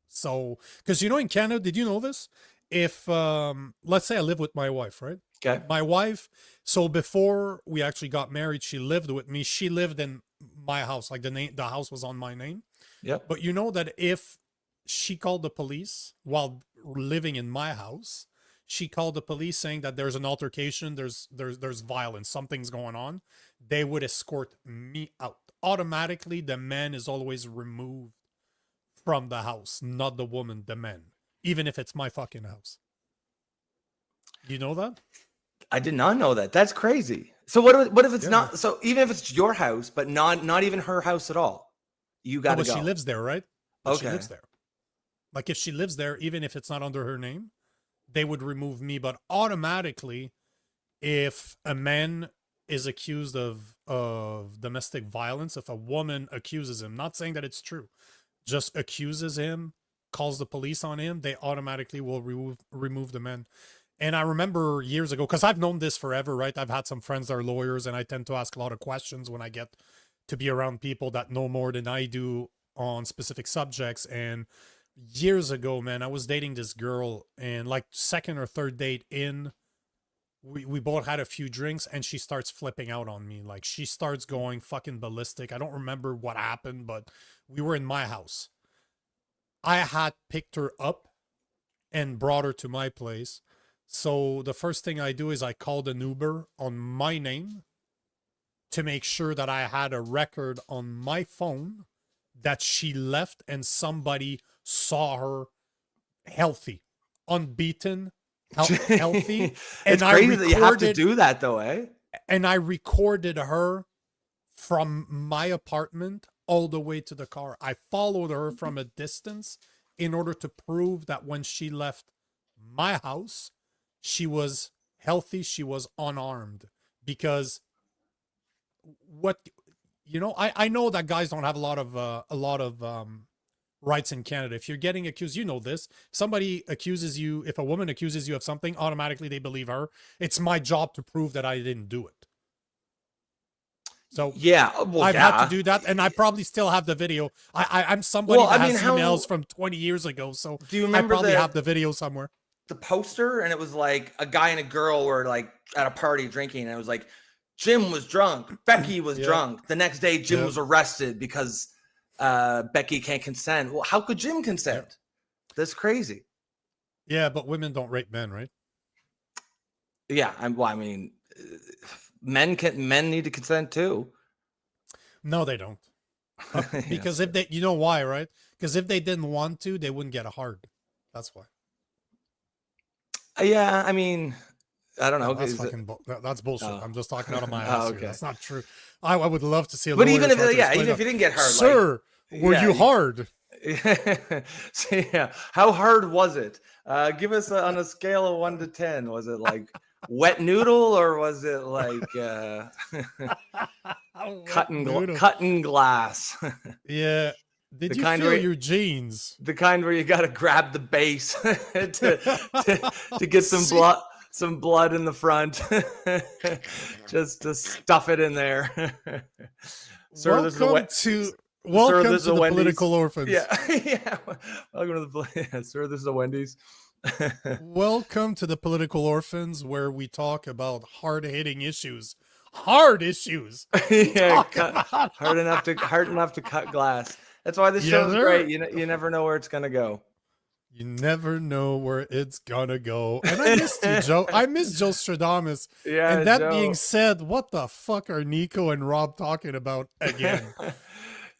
So, because you know, in Canada, did you know this? If, let's say I live with my wife, right? Okay. My wife, so before we actually got married, she lived with me. She lived in my house, like the house was on my name. Yep. But you know that if she called the police while living in my house, she called the police saying that there's an altercation, there's violence, something's going on, they would escort me out. Automatically, the man is always removed from the house, not the woman, the man, even if it's my fucking house. You know that? I did not know that. That's crazy. So what if it's not, so even if it's your house, but not even her house at all, you got to go. She lives there, right? But okay. She lives there. Like if she lives there, even if it's not under her name, they would remove me. But automatically, if a man is accused of domestic violence, if a woman accuses him, not saying that it's true, just accuses him, calls the police on him, they automatically will remove the man. And I remember years ago, because I've known this forever, right? I've had some friends that are lawyers, and I tend to ask a lot of questions when I get to be around people that know more than I do on specific subjects. And years ago, man, I was dating this girl, and like second or third date in, we both had a few drinks, and she starts flipping out on me. Like she starts going fucking ballistic. I don't remember what happened, but we were in my house. I had picked her up and brought her to my place. So the first thing I do is I called an Uber on my name to make sure that I had a record on my phone that she left and somebody saw her healthy, unbeaten, healthy. It's crazy that you have to do that though, eh? And I recorded her from my apartment all the way to the car. I followed her from a distance in order to prove that when she left my house, she was healthy, she was unarmed. Because what, you know, I know that guys don't have a lot of rights in Canada. If you're getting accused, you know this. Somebody accuses you, if a woman accuses you of something, automatically they believe her. It's my job to prove that I didn't do it. So yeah, well, I've had to do that, and I probably still have the video. I'm somebody that has emails from 20 years ago, so do you remember I probably have the video somewhere. The poster, and it was like a guy and a girl were like at a party drinking, and it was like Jim was drunk, Becky was drunk. The next day, Jim was arrested because Becky can't consent. Well, how could Jim consent? Yeah. That's crazy. Yeah, but women don't rape men, right? Yeah, I mean, men need to consent too. No, they don't. Because if they, you know why, right? Because if they didn't want to, they wouldn't get a hard. That's why. Yeah, I mean, I don't know. That's bullshit. I'm just talking out of my ass. Okay. That's not true. I would love to see a but even if even if you didn't get hard, sir, were you hard? So, yeah, how hard was it? Give us on a scale of 1 to 10. Was it like wet noodle, or was it like cutting glass? Yeah. Did you feel your jeans? The kind where you got to grab the base to get some blood in the front, just to stuff it in there. Sir, welcome to the Political Orphans. Yeah, yeah. Welcome to sir, this is a Wendy's. Welcome to the Political Orphans, where we talk about hard-hitting issues. Hard issues. Yeah, hard enough to cut glass. That's why this show is great. You never know where it's gonna go. You never know where it's gonna go. And I missed you, Joe. I miss Joe Stradamus. Yeah. And that being said, what the fuck are Nico and Rob talking about again? Yeah.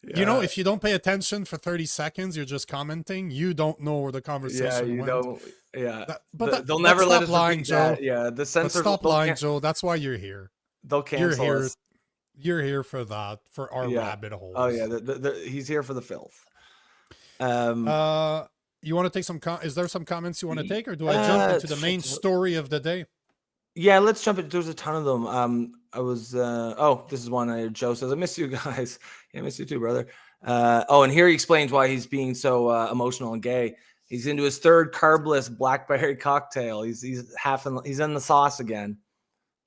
You know, if you don't pay attention for 30 seconds, you're just commenting. You don't know where the conversation went. Don't. Yeah, they'll never let us lying, Joe. That. Yeah, the censors. Stop lying, Joe. That's why you're here. They'll cancel us. You're here for that, for our rabbit holes. Oh yeah, he's here for the filth. You want to take some? Is there some comments you want to take, or do I jump into the main story of the day? Yeah, let's jump in. There's a ton of them. I was this is one. Joe says, I miss you guys. Yeah, I miss you too, brother. And here he explains why he's being so emotional and gay. He's into his third carbless blackberry cocktail. He's in the sauce again.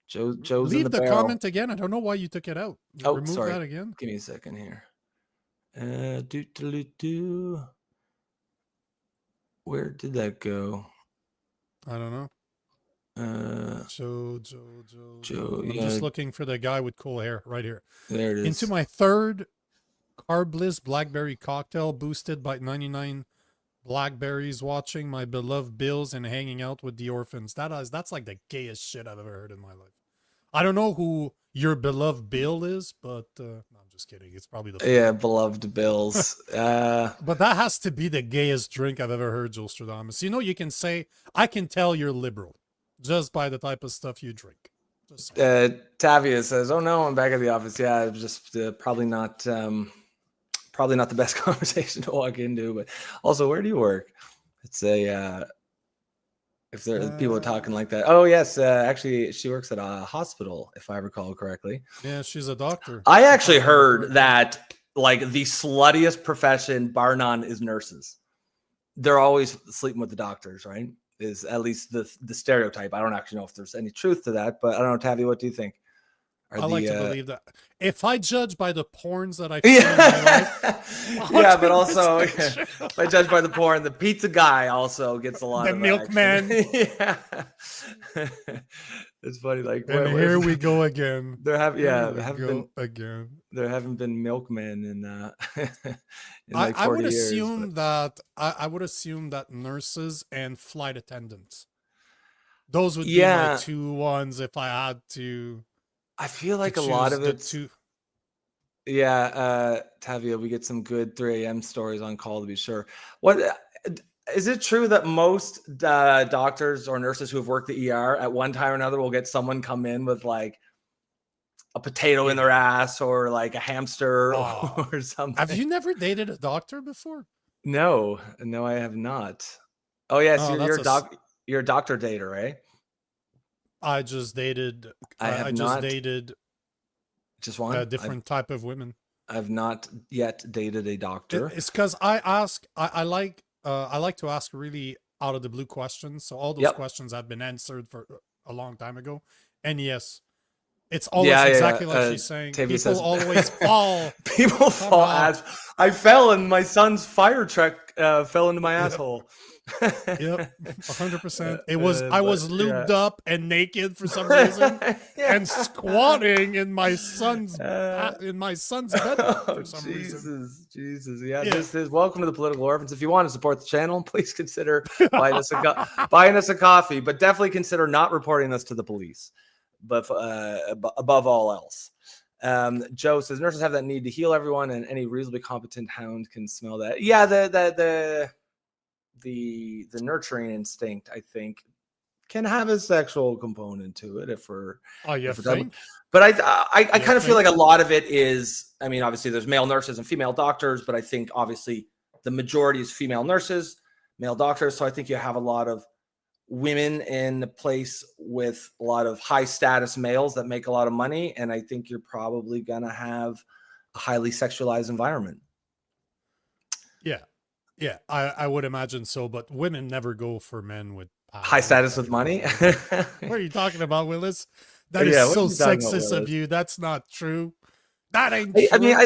Joe's Leave in the the barrel. comment again. I don't know why you took it out. Oh, Remove sorry. that again. Give me a second here. Where did that go? I don't know. Joe. I'm yeah. just looking for the guy with cool hair right here. There it is. Into my third carbless blackberry cocktail, boosted by 99 blackberries, watching my beloved Bills and hanging out with the orphans. That's like the gayest shit I've ever heard in my life. I don't know who your beloved Bill is, but no, I'm just kidding. It's probably the beloved Bills. But that has to be the gayest drink I've ever heard, Joel Stradamus. You know, you can say, I can tell you're liberal just by the type of stuff you drink. Tavia says, "Oh no, I'm back at the office." Yeah, it was just probably not the best conversation to walk into. But also, where do you work? It's if there are people talking like that. Oh yes, actually, she works at a hospital, if I recall correctly. Yeah, she's a doctor. I actually heard that like the sluttiest profession, bar none, is nurses. They're always sleeping with the doctors, right? Is at least the stereotype. I don't actually know if there's any truth to that, but I don't know, Tavi, what do you think? I like to believe that. If I judge by the porns that I've seen in my life, yeah, but also if I judge by the porn, the pizza guy also gets a lot of milkman. Yeah, it's funny. Like, and here we go again. There haven't been milkmen in like 40 I would years, assume that I would assume that nurses and flight attendants, those would be my two ones if I had to. I feel like a lot of it. Tavia, we get some good 3 a.m. stories on call to be sure. What is it true that most doctors or nurses who have worked the ER at one time or another will get someone come in with like a potato in their ass or like a hamster or something? Have you never dated a doctor before? No, I have not. Oh yes, you're a doctor dater, right? I just dated. I just dated just one. A different type of women. I've not yet dated a doctor. It's because I ask. I like to ask really out of the blue questions. So all those questions have been answered for a long time ago. And yes, it's always exactly like she's saying. People says, always fall. People fall. I fell and my son's fire truck fell into my asshole. Yep, 100%. It was I was lubed up and naked for some reason, and squatting in my son's bedroom for some reason. Jesus, yeah. This is welcome to the Political Orphans. If you want to support the channel, please consider buying us a coffee, but definitely consider not reporting us to the police. But above all else. Joe says nurses have that need to heal everyone, and any reasonably competent hound can smell that. Yeah, the nurturing instinct, I think, can have a sexual component to it if we're but I kind of feel like a lot of it is, I mean, obviously there's male nurses and female doctors, but I think obviously the majority is female nurses, male doctors. So I think you have a lot of women in a place with a lot of high status males that make a lot of money, and I think you're probably gonna have a highly sexualized environment. Yeah, I would imagine so, but women never go for men with high status with money. What are you talking about, Willis? That is so sexist of you. That's not true. That ain't true. I mean,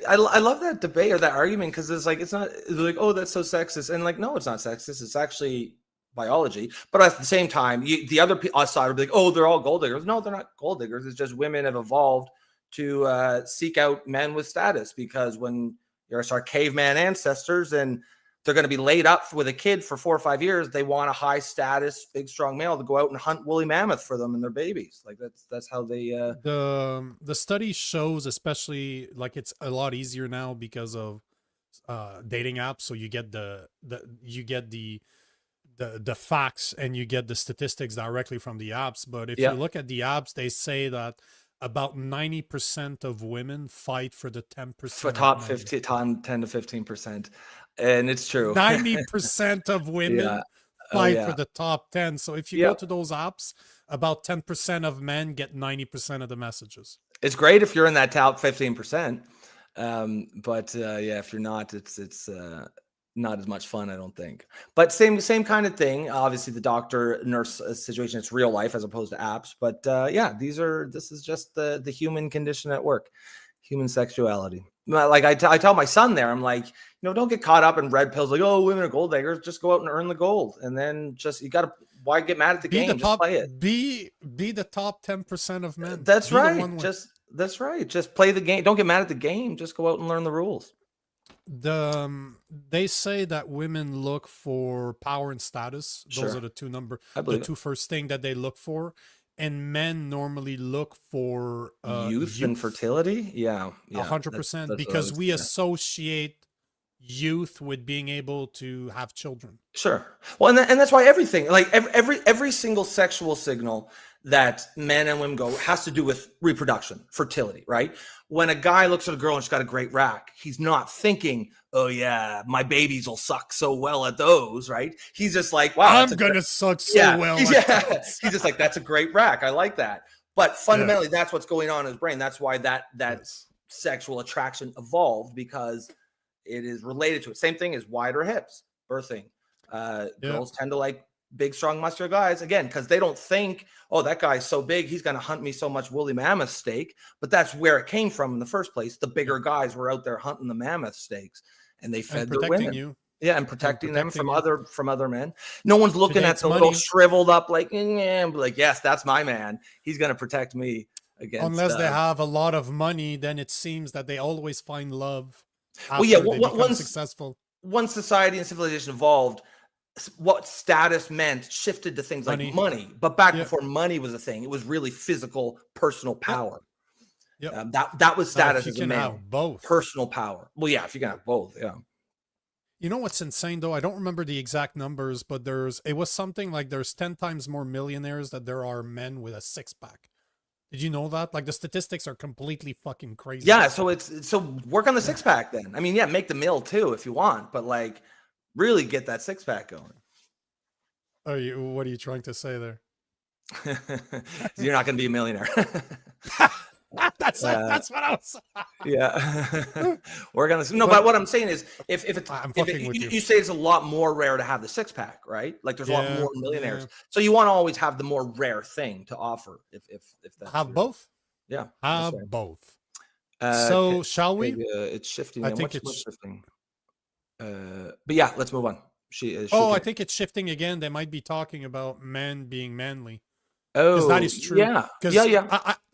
I love that debate or that argument because it's like, it's like, oh, that's so sexist. And like, no, it's not sexist. It's actually biology. But at the same time, the other side would be like, oh, they're all gold diggers. No, they're not gold diggers. It's just women have evolved to seek out men with status, because when you're our caveman ancestors and they're going to be laid up with a kid for 4 or 5 years, they want a high status, big, strong male to go out and hunt woolly mammoth for them and their babies. Like that's how they the study shows, especially like it's a lot easier now because of dating apps. So you get the facts and you get the statistics directly from the apps. But if you look at the apps, they say that about 90% of women fight for the 10%. For top 10 to 15%. And it's true. 90% of women fight yeah. for the top 10. So if you go to those apps, about 10% of men get 90% of the messages. It's great if you're in that top 15%. But if you're not, it's not as much fun, I don't think. But same kind of thing. Obviously, the doctor nurse situation, it's real life as opposed to apps. But this is just the human condition at work, human sexuality. Like I tell my son there, I'm like, don't get caught up in red pills. Like, oh, women are gold diggers. Just go out and earn the gold, and then why get mad at the game? Just play it. Be the top 10% of men. That's right. That's right. Just play the game. Don't get mad at the game. Just go out and learn the rules. They say that women look for power and status. Those are the two first thing that they look for. And men normally look for youth and fertility. Yeah. 100%, because we associate youth with being able to have children. Sure. Well, and that's why everything, like every single sexual signal that men and women go has to do with reproduction, fertility, right? When a guy looks at a girl and she's got a great rack, he's not thinking, oh yeah, my babies will suck so well at those, right? He's just like, wow, I'm gonna suck so well. He's just like, that's a great rack. I like that. But fundamentally, that's what's going on in his brain. That's why that sexual attraction evolved, because it is related to it. Same thing as wider hips, birthing. Girls tend to like big, strong, muscular guys, again, because they don't think, oh, that guy's so big, he's going to hunt me so much woolly mammoth steak. But that's where it came from in the first place. The bigger guys were out there hunting the mammoth steaks, and they fed their women. You. Yeah, and protecting them from other men. No one's looking at the little shriveled up like, yes, that's my man. He's going to protect me against. Unless they have a lot of money, then it seems that they always find love. Once successful. Once society and civilization evolved, what status meant shifted to things like money. But back before money was a thing, it was really physical, personal power. Yep. That was status as a man. Have both. Personal power. Well, yeah, if you can have both, yeah. You know what's insane though? I don't remember the exact numbers, but it was something like there's 10 times more millionaires than there are men with a six-pack. Did you know that? Like, the statistics are completely fucking crazy. Yeah, so work on the six-pack then. I mean, yeah, make the mill too if you want, but like really get that six-pack going. What are you trying to say there? You're not going to be a millionaire. That's what I was. Yeah, we're gonna. No, but what I'm saying is, if you say it's a lot more rare to have the six-pack, right? Like there's a lot more millionaires, so you want to always have the more rare thing to offer. If that's have both, yeah, have both. So shall we? It's shifting. I think it's shifting. But yeah, let's move on. I think it's shifting again. They might be talking about men being manly. Oh, that is true. Yeah,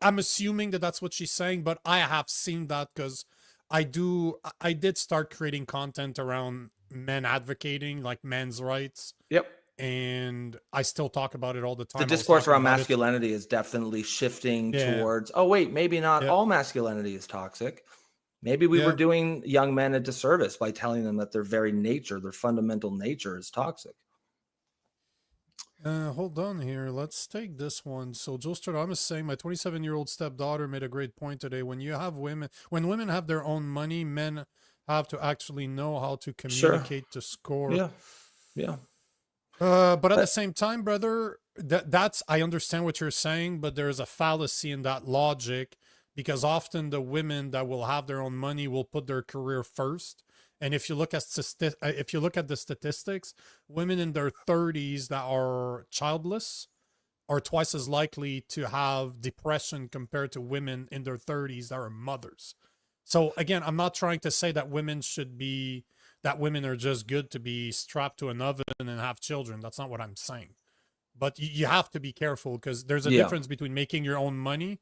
I'm assuming that's what she's saying, but I have seen that because I did start creating content around men advocating, like men's rights. Yep. And I still talk about it all the time. The discourse around masculinity is definitely shifting towards, oh, wait, maybe not all masculinity is toxic. Maybe we were doing young men a disservice by telling them that their very nature, their fundamental nature is toxic. Hold on here. Let's take this one. So Joe Stradamus is saying, my 27-year-old stepdaughter made a great point today. When women have their own money, men have to actually know how to communicate to score. Yeah. But at the same time, brother, that's I understand what you're saying, but there's a fallacy in that logic, because often the women that will have their own money will put their career first. And if you look at the statistics, women in their 30s that are childless are twice as likely to have depression compared to women in their 30s that are mothers. So again, I'm not trying to say that women are just good to be strapped to an oven and have children. That's not what I'm saying. But you have to be careful, because there's a difference between making your own money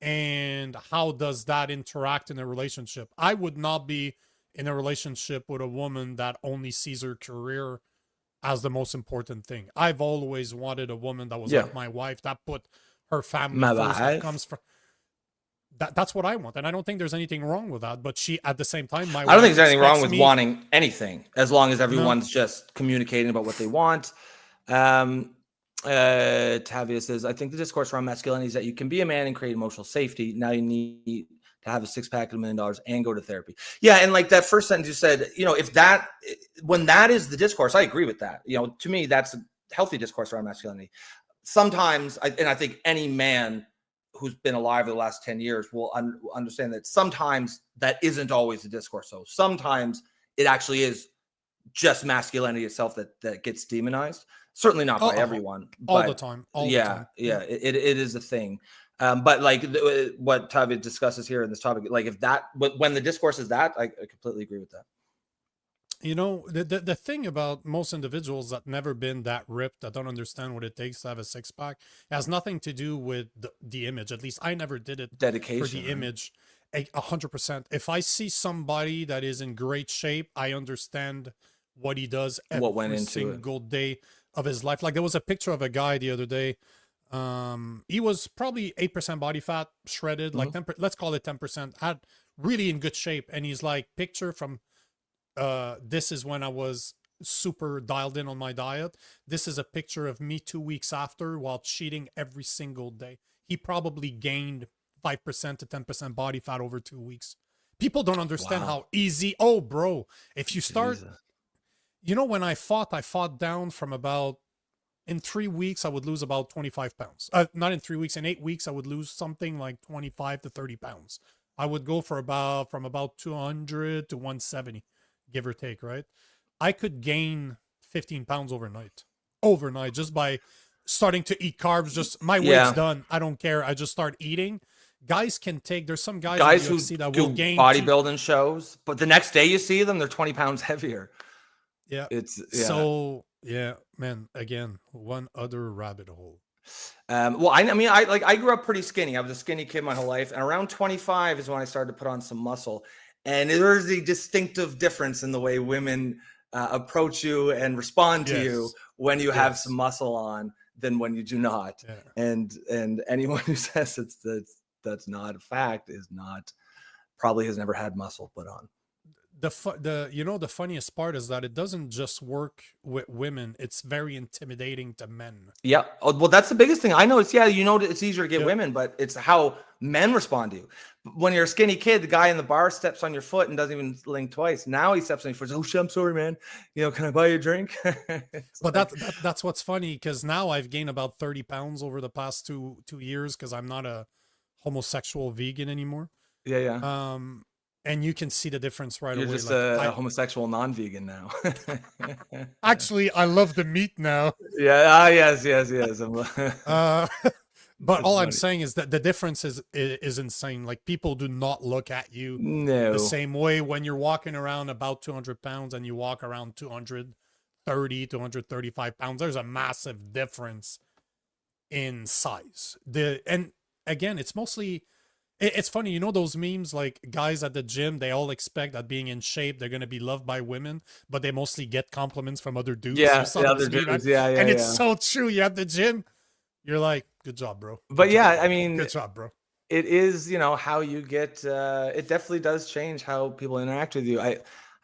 and how does that interact in a relationship. I would not be in a relationship with a woman that only sees her career as the most important thing. I've always wanted a woman that was like my wife, that put her family first. That comes from that's what I want, and I don't think there's anything wrong with that. But she, at the same time, I don't think there's anything wrong with wanting anything, as long as everyone's just communicating about what they want. Tavia says, I think the discourse around masculinity is that you can be a man and create emotional safety. Now you need to have a six-pack of $1 million and go to therapy. Yeah, and like that first sentence you said, if that, when that is the discourse, I agree with that. You know, to me, that's a healthy discourse around masculinity. Sometimes, and I think any man who's been alive for the last 10 years will understand that sometimes that isn't always the discourse. So sometimes it actually is just masculinity itself that gets demonized. Certainly not by everyone. All but the time. All the time. Yeah, it is a thing. But like what Tavi discusses here in this topic, like if that, when the discourse is that, I completely agree with that. You know, the thing about most individuals that never been that ripped, that don't understand what it takes to have a six pack, has nothing to do with the image. At least I never did it Dedication for the image. 100%. If I see somebody that is in great shape, I understand what he does every single day of his life. Like there was a picture of a guy the other day. He was probably 8% body fat, shredded, like 10%, let's call it 10%, had really in good shape. And he's like, picture from this is when I was super dialed in on my diet. This is a picture of me 2 weeks after while cheating every single day. He probably gained 5% to 10% body fat over 2 weeks. People don't understand how easy. Oh, bro, if you start, you know, when I fought down from about, in 3 weeks, I would lose about 25 pounds. Not in 3 weeks, in 8 weeks, I would lose something like 25 to 30 pounds. I would go from about 200 to 170. Give or take, right? I could gain 15 pounds overnight, just by starting to eat carbs. Just my weight's done. I don't care. I just start eating. Guys can take, there's some guys who that do will gain bodybuilding shows, but the next day you see them, they're 20 pounds heavier. Yeah. So yeah, man, again, one other rabbit hole. Well, I grew up pretty skinny. I was a skinny kid my whole life. And around 25 is when I started to put on some muscle. And there's a distinctive difference in the way women approach you and respond to you when you have some muscle on than when you do not. And anyone who says that's not a fact probably has never had muscle put on. The funniest part is that it doesn't just work with women. It's very intimidating to men. Yeah. Oh, well, that's the biggest thing. I know it's it's easier to get women, but it's how men respond to you. When you're a skinny kid, the guy in the bar steps on your foot and doesn't even blink twice. Now he steps on your foot. Oh shit, I'm sorry, man. You know, can I buy you a drink? But that's what's funny, because now I've gained about 30 pounds over the past two years because I'm not a homosexual vegan anymore. Yeah. And you can see the difference right away. You're just a homosexual non-vegan now. Actually, I love the meat now. Yeah. Yes. But all I'm saying is that the difference is insane. Like, people do not look at you the same way when you're walking around about 200 pounds and you walk around 230, 235 pounds. There's a massive difference in size. And again, it's mostly... It's funny, you know those memes, like guys at the gym, they all expect that being in shape, they're going to be loved by women, but they mostly get compliments from other dudes. Yeah, other dudes. And it's so true. You're at the gym, you're like, good job, bro. But I mean, good job, bro. It is, how you get, it definitely does change how people interact with you. I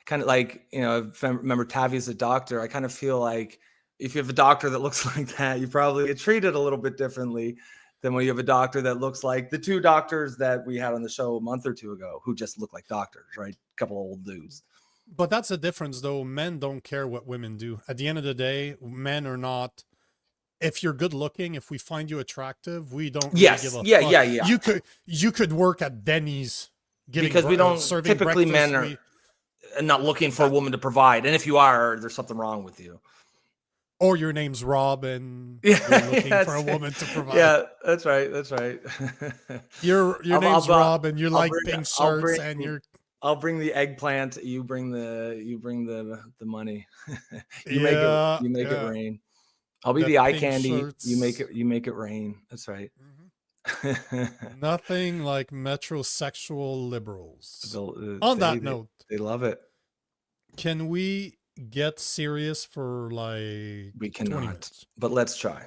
kind of like, if I remember Tavi as a doctor, I kind of feel like if you have a doctor that looks like that, you probably get treated a little bit differently than when you have a doctor that looks like the two doctors that we had on the show a month or two ago who just look like doctors, right? A couple of old dudes. But that's the difference, though. Men don't care what women do. At the end of the day, men are not... If you're good looking, if we find you attractive, we don't really give a fuck. Yeah. You could work at Denny's because we don't typically men are not looking for a woman to provide. And if you are, there's something wrong with you. Or your name's Rob and you're looking for a woman to provide. Yeah, that's right. Your name's Rob and you like pink shirts and you're... I'll bring the eggplant. You bring the money. you make it rain. I'll be the eye candy. Shirts. You make it rain. That's right. Mm-hmm. Nothing like metrosexual liberals. On that note, they love it. Can we get serious for like... We cannot, but let's try.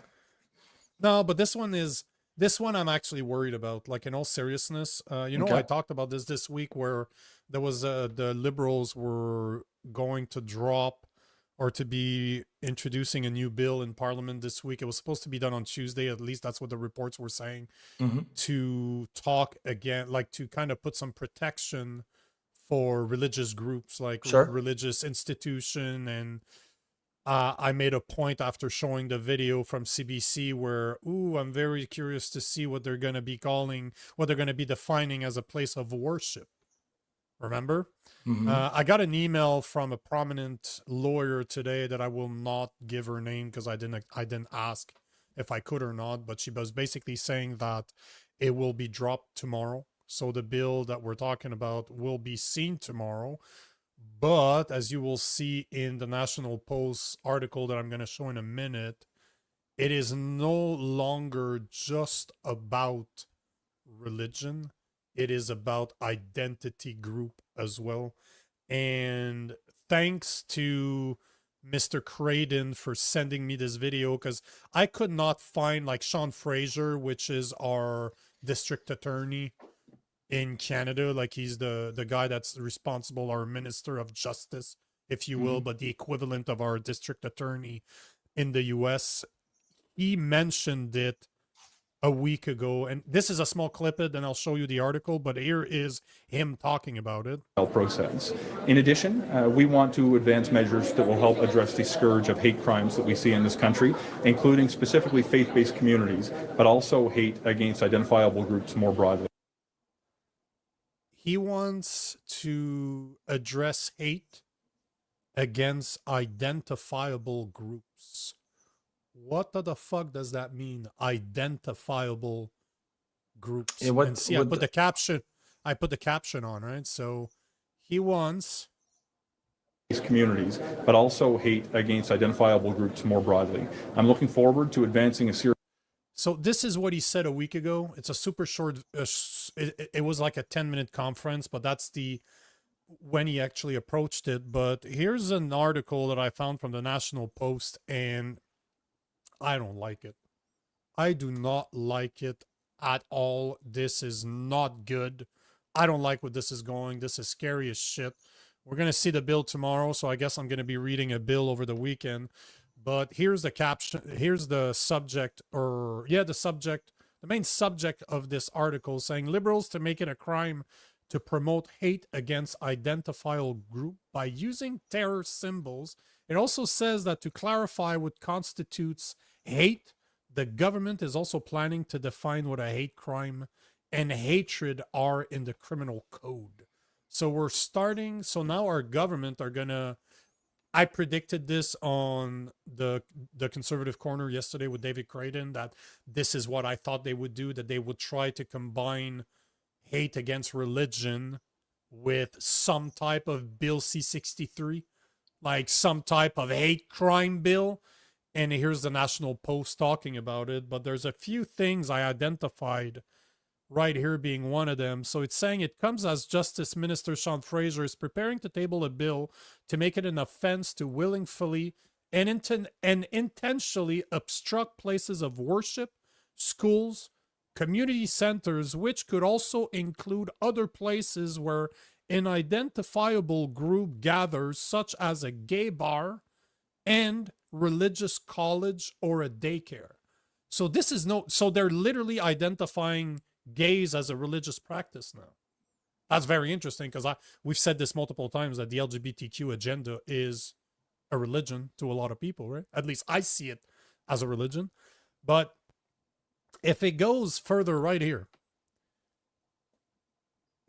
No, but this one I'm actually worried about, like, in all seriousness. I talked about this week where there was the liberals were going to drop or to be introducing a new bill in Parliament this week. It was supposed to be done on Tuesday, at least that's what the reports were saying, to talk again, like to kind of put some protection for religious groups, like Sure. religious institution. And I made a point after showing the video from CBC where, I'm very curious to see what they're going to be calling, what they're going to be defining as a place of worship. Remember? I got an email from a prominent lawyer today that I will not give her name because I didn't ask if I could or not, but she was basically saying that it will be dropped tomorrow. So the bill that we're talking about will be seen tomorrow. But as you will see in the National Post article that I'm going to show in a minute, it is no longer just about religion. It is about identity group as well. And thanks to Mr. Craden for sending me this video, because I could not find, like, Sean Fraser, which is our district attorney in Canada, like he's the guy that's responsible, our Minister of Justice, if you will, but the equivalent of our district attorney in the US. He mentioned it a week ago, and this is a small clip, and I'll show you the article, but here is him talking about it. Process. In addition, we want to advance measures that will help address the scourge of hate crimes that we see in this country, including specifically faith-based communities, but also hate against identifiable groups more broadly. He wants to address hate against identifiable groups. What the fuck does that mean? Identifiable groups. Yeah, what- and see, what I put the caption on, right? So he wants Communities, but also hate against identifiable groups more broadly. I'm looking forward to advancing a series. So this is what he said a week ago. It's a super short, it was like a 10-minute conference, but that's when he actually approached it. But here's an article that I found from the National Post, and I don't like it. I do not like it at all. This is not good. I don't like what this is going. This is scary as shit. We're going to see the bill tomorrow, so I guess I'm going to be reading a bill over the weekend. But here's the caption, here's the subject, the main subject of this article, saying Liberals to make it a crime to promote hate against identifiable group by using terror symbols. It also says that to clarify what constitutes hate, the government is also planning to define what a hate crime and hatred are in the criminal code. So so now our government are gonna, I predicted this on the Conservative Corner yesterday with David Craden, that this is what I thought they would do, that they would try to combine hate against religion with some type of Bill C-63, like some type of hate crime bill. And here's the National Post talking about it. But there's a few things I identified right here being one of them. So it's saying it comes as Justice Minister Sean Fraser is preparing to table a bill to make it an offense to willfully and intentionally obstruct places of worship, schools, community centers, which could also include other places where an identifiable group gathers, such as a gay bar and religious college or a daycare. So this is so they're literally identifying gays as a religious practice now. That's very interesting, because we've said this multiple times that the LGBTQ agenda is a religion to a lot of people, right? At least I see it as a religion. But if it goes further right here,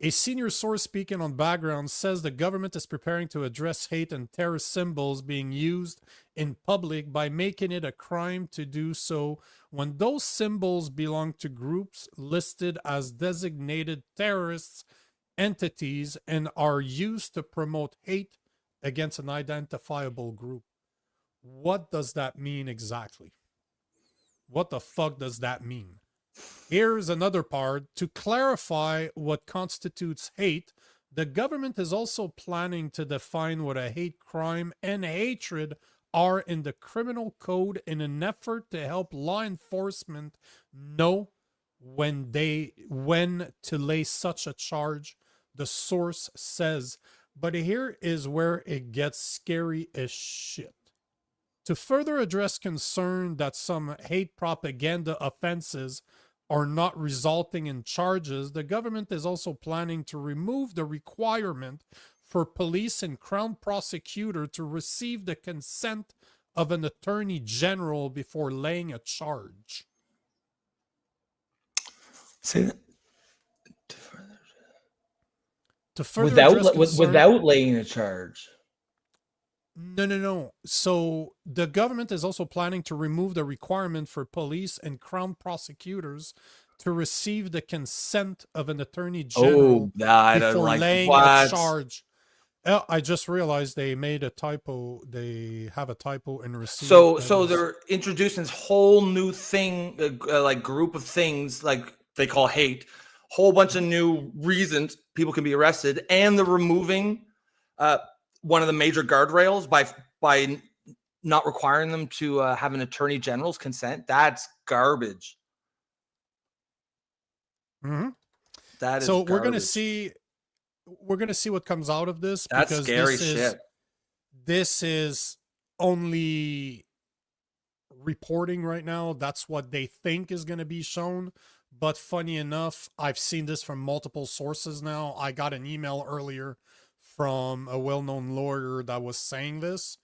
a senior source speaking on background says the government is preparing to address hate and terror symbols being used in public by making it a crime to do so when those symbols belong to groups listed as designated terrorist entities and are used to promote hate against an identifiable group. What does that mean exactly? What the fuck does that mean? Here's another part. To clarify what constitutes hate, the government is also planning to define what a hate crime and hatred are in the criminal code in an effort to help law enforcement know when to lay such a charge, the source says. But here is where it gets scary as shit. To further address concern that some hate propaganda offenses are not resulting in charges, the government is also planning to remove the requirement for police and crown prosecutor to receive the consent of an attorney general before laying a charge. Say that. To further address Without laying a charge. No. So the government is also planning to remove the requirement for police and crown prosecutors to receive the consent of an attorney general before laying a charge. I just realized they made a typo. They have a typo in receipt. So they're introducing this whole new thing, like group of things, like they call hate. Whole bunch of new reasons people can be arrested, and they're removing one of the major guardrails by not requiring them to have an attorney general's consent. That's garbage. Mm-hmm. That is so garbage. we're gonna see what comes out of this. That's because scary shit. This is only reporting right now. That's what they think is going to be shown. But funny enough, I've seen this from multiple sources now. I got an email earlier from a well-known lawyer that was saying this.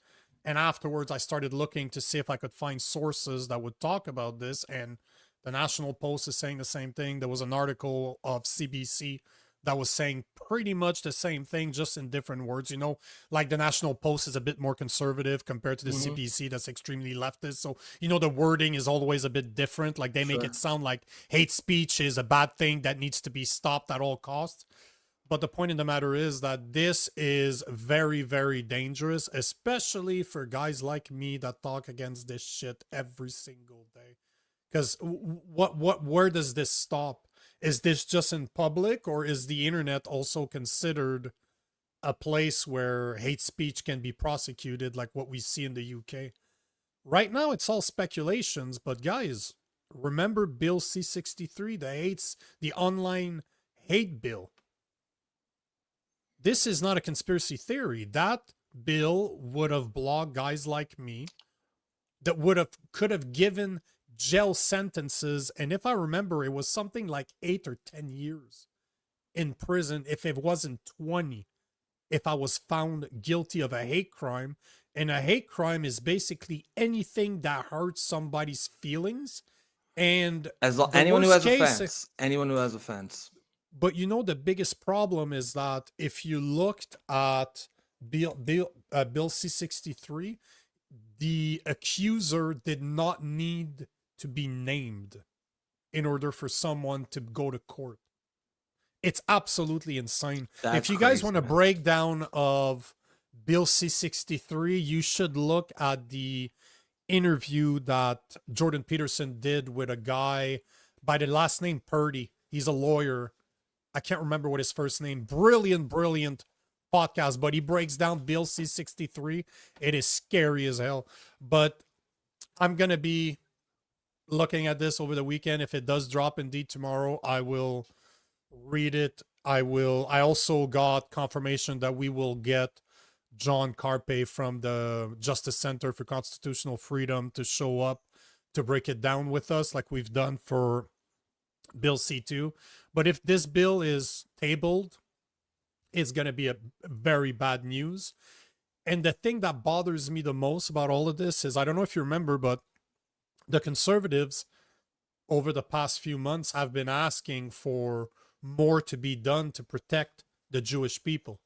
And afterwards, I started looking to see if I could find sources that would talk about this. And the National Post is saying the same thing. There was an article of CBC that was saying pretty much the same thing, just in different words. You know, like the National Post is a bit more conservative compared to the CBC that's extremely leftist. So, you know, the wording is always a bit different. Like they make it sound like hate speech is a bad thing that needs to be stopped at all costs. But the point of the matter is that this is very, very dangerous, especially for guys like me that talk against this shit every single day. Because where does this stop? Is this just in public, or is the internet also considered a place where hate speech can be prosecuted like what we see in the UK? Right now, it's all speculations, but guys, remember Bill C-63, the online hate bill. This is not a conspiracy theory. That bill would have blocked guys like me, that could have given jail sentences, and if I remember, it was something like 8 or 10 years in prison, if it wasn't 20, if I was found guilty of a hate crime. And a hate crime is basically anything that hurts somebody's feelings. And anyone who has offense. But you know, the biggest problem is that if you looked at Bill C-63, the accuser did not need to be named in order for someone to go to court. It's absolutely insane. If you guys want a breakdown of Bill C-63, you should look at the interview that Jordan Peterson did with a guy by the last name Purdy. He's a lawyer. I can't remember what his first name. Brilliant podcast, but he breaks down Bill C-63. It is scary as hell. But I'm going to be looking at this over the weekend. If it does drop indeed tomorrow, I will read it. I also got confirmation that we will get John Carpe from the Justice Center for Constitutional Freedom to show up to break it down with us like we've done for Bill C-2. But if this bill is tabled, it's going to be a very bad news. And the thing that bothers me the most about all of this is, I don't know if you remember, but the Conservatives over the past few months have been asking for more to be done to protect the Jewish people.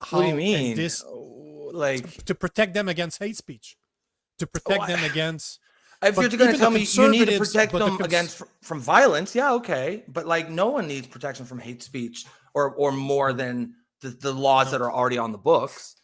What do you mean? To protect them against hate speech, to protect them against. If you're going to tell me you need to protect them from violence, yeah, okay. But like, no one needs protection from hate speech or more than the laws that are already on the books.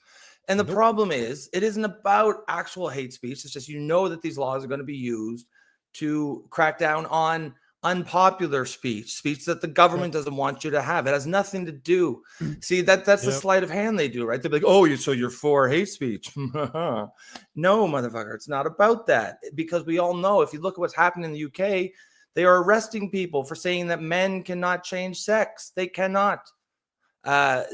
And the problem is, it isn't about actual hate speech. It's just, you know, that these laws are going to be used to crack down on unpopular speech that the government doesn't want you to have. It has nothing to do. See, that's the sleight of hand they do, right? They're like, oh, so you're for hate speech. No, motherfucker, it's not about that. Because we all know, if you look at what's happening in the UK, they are arresting people for saying that men cannot change sex. They cannot.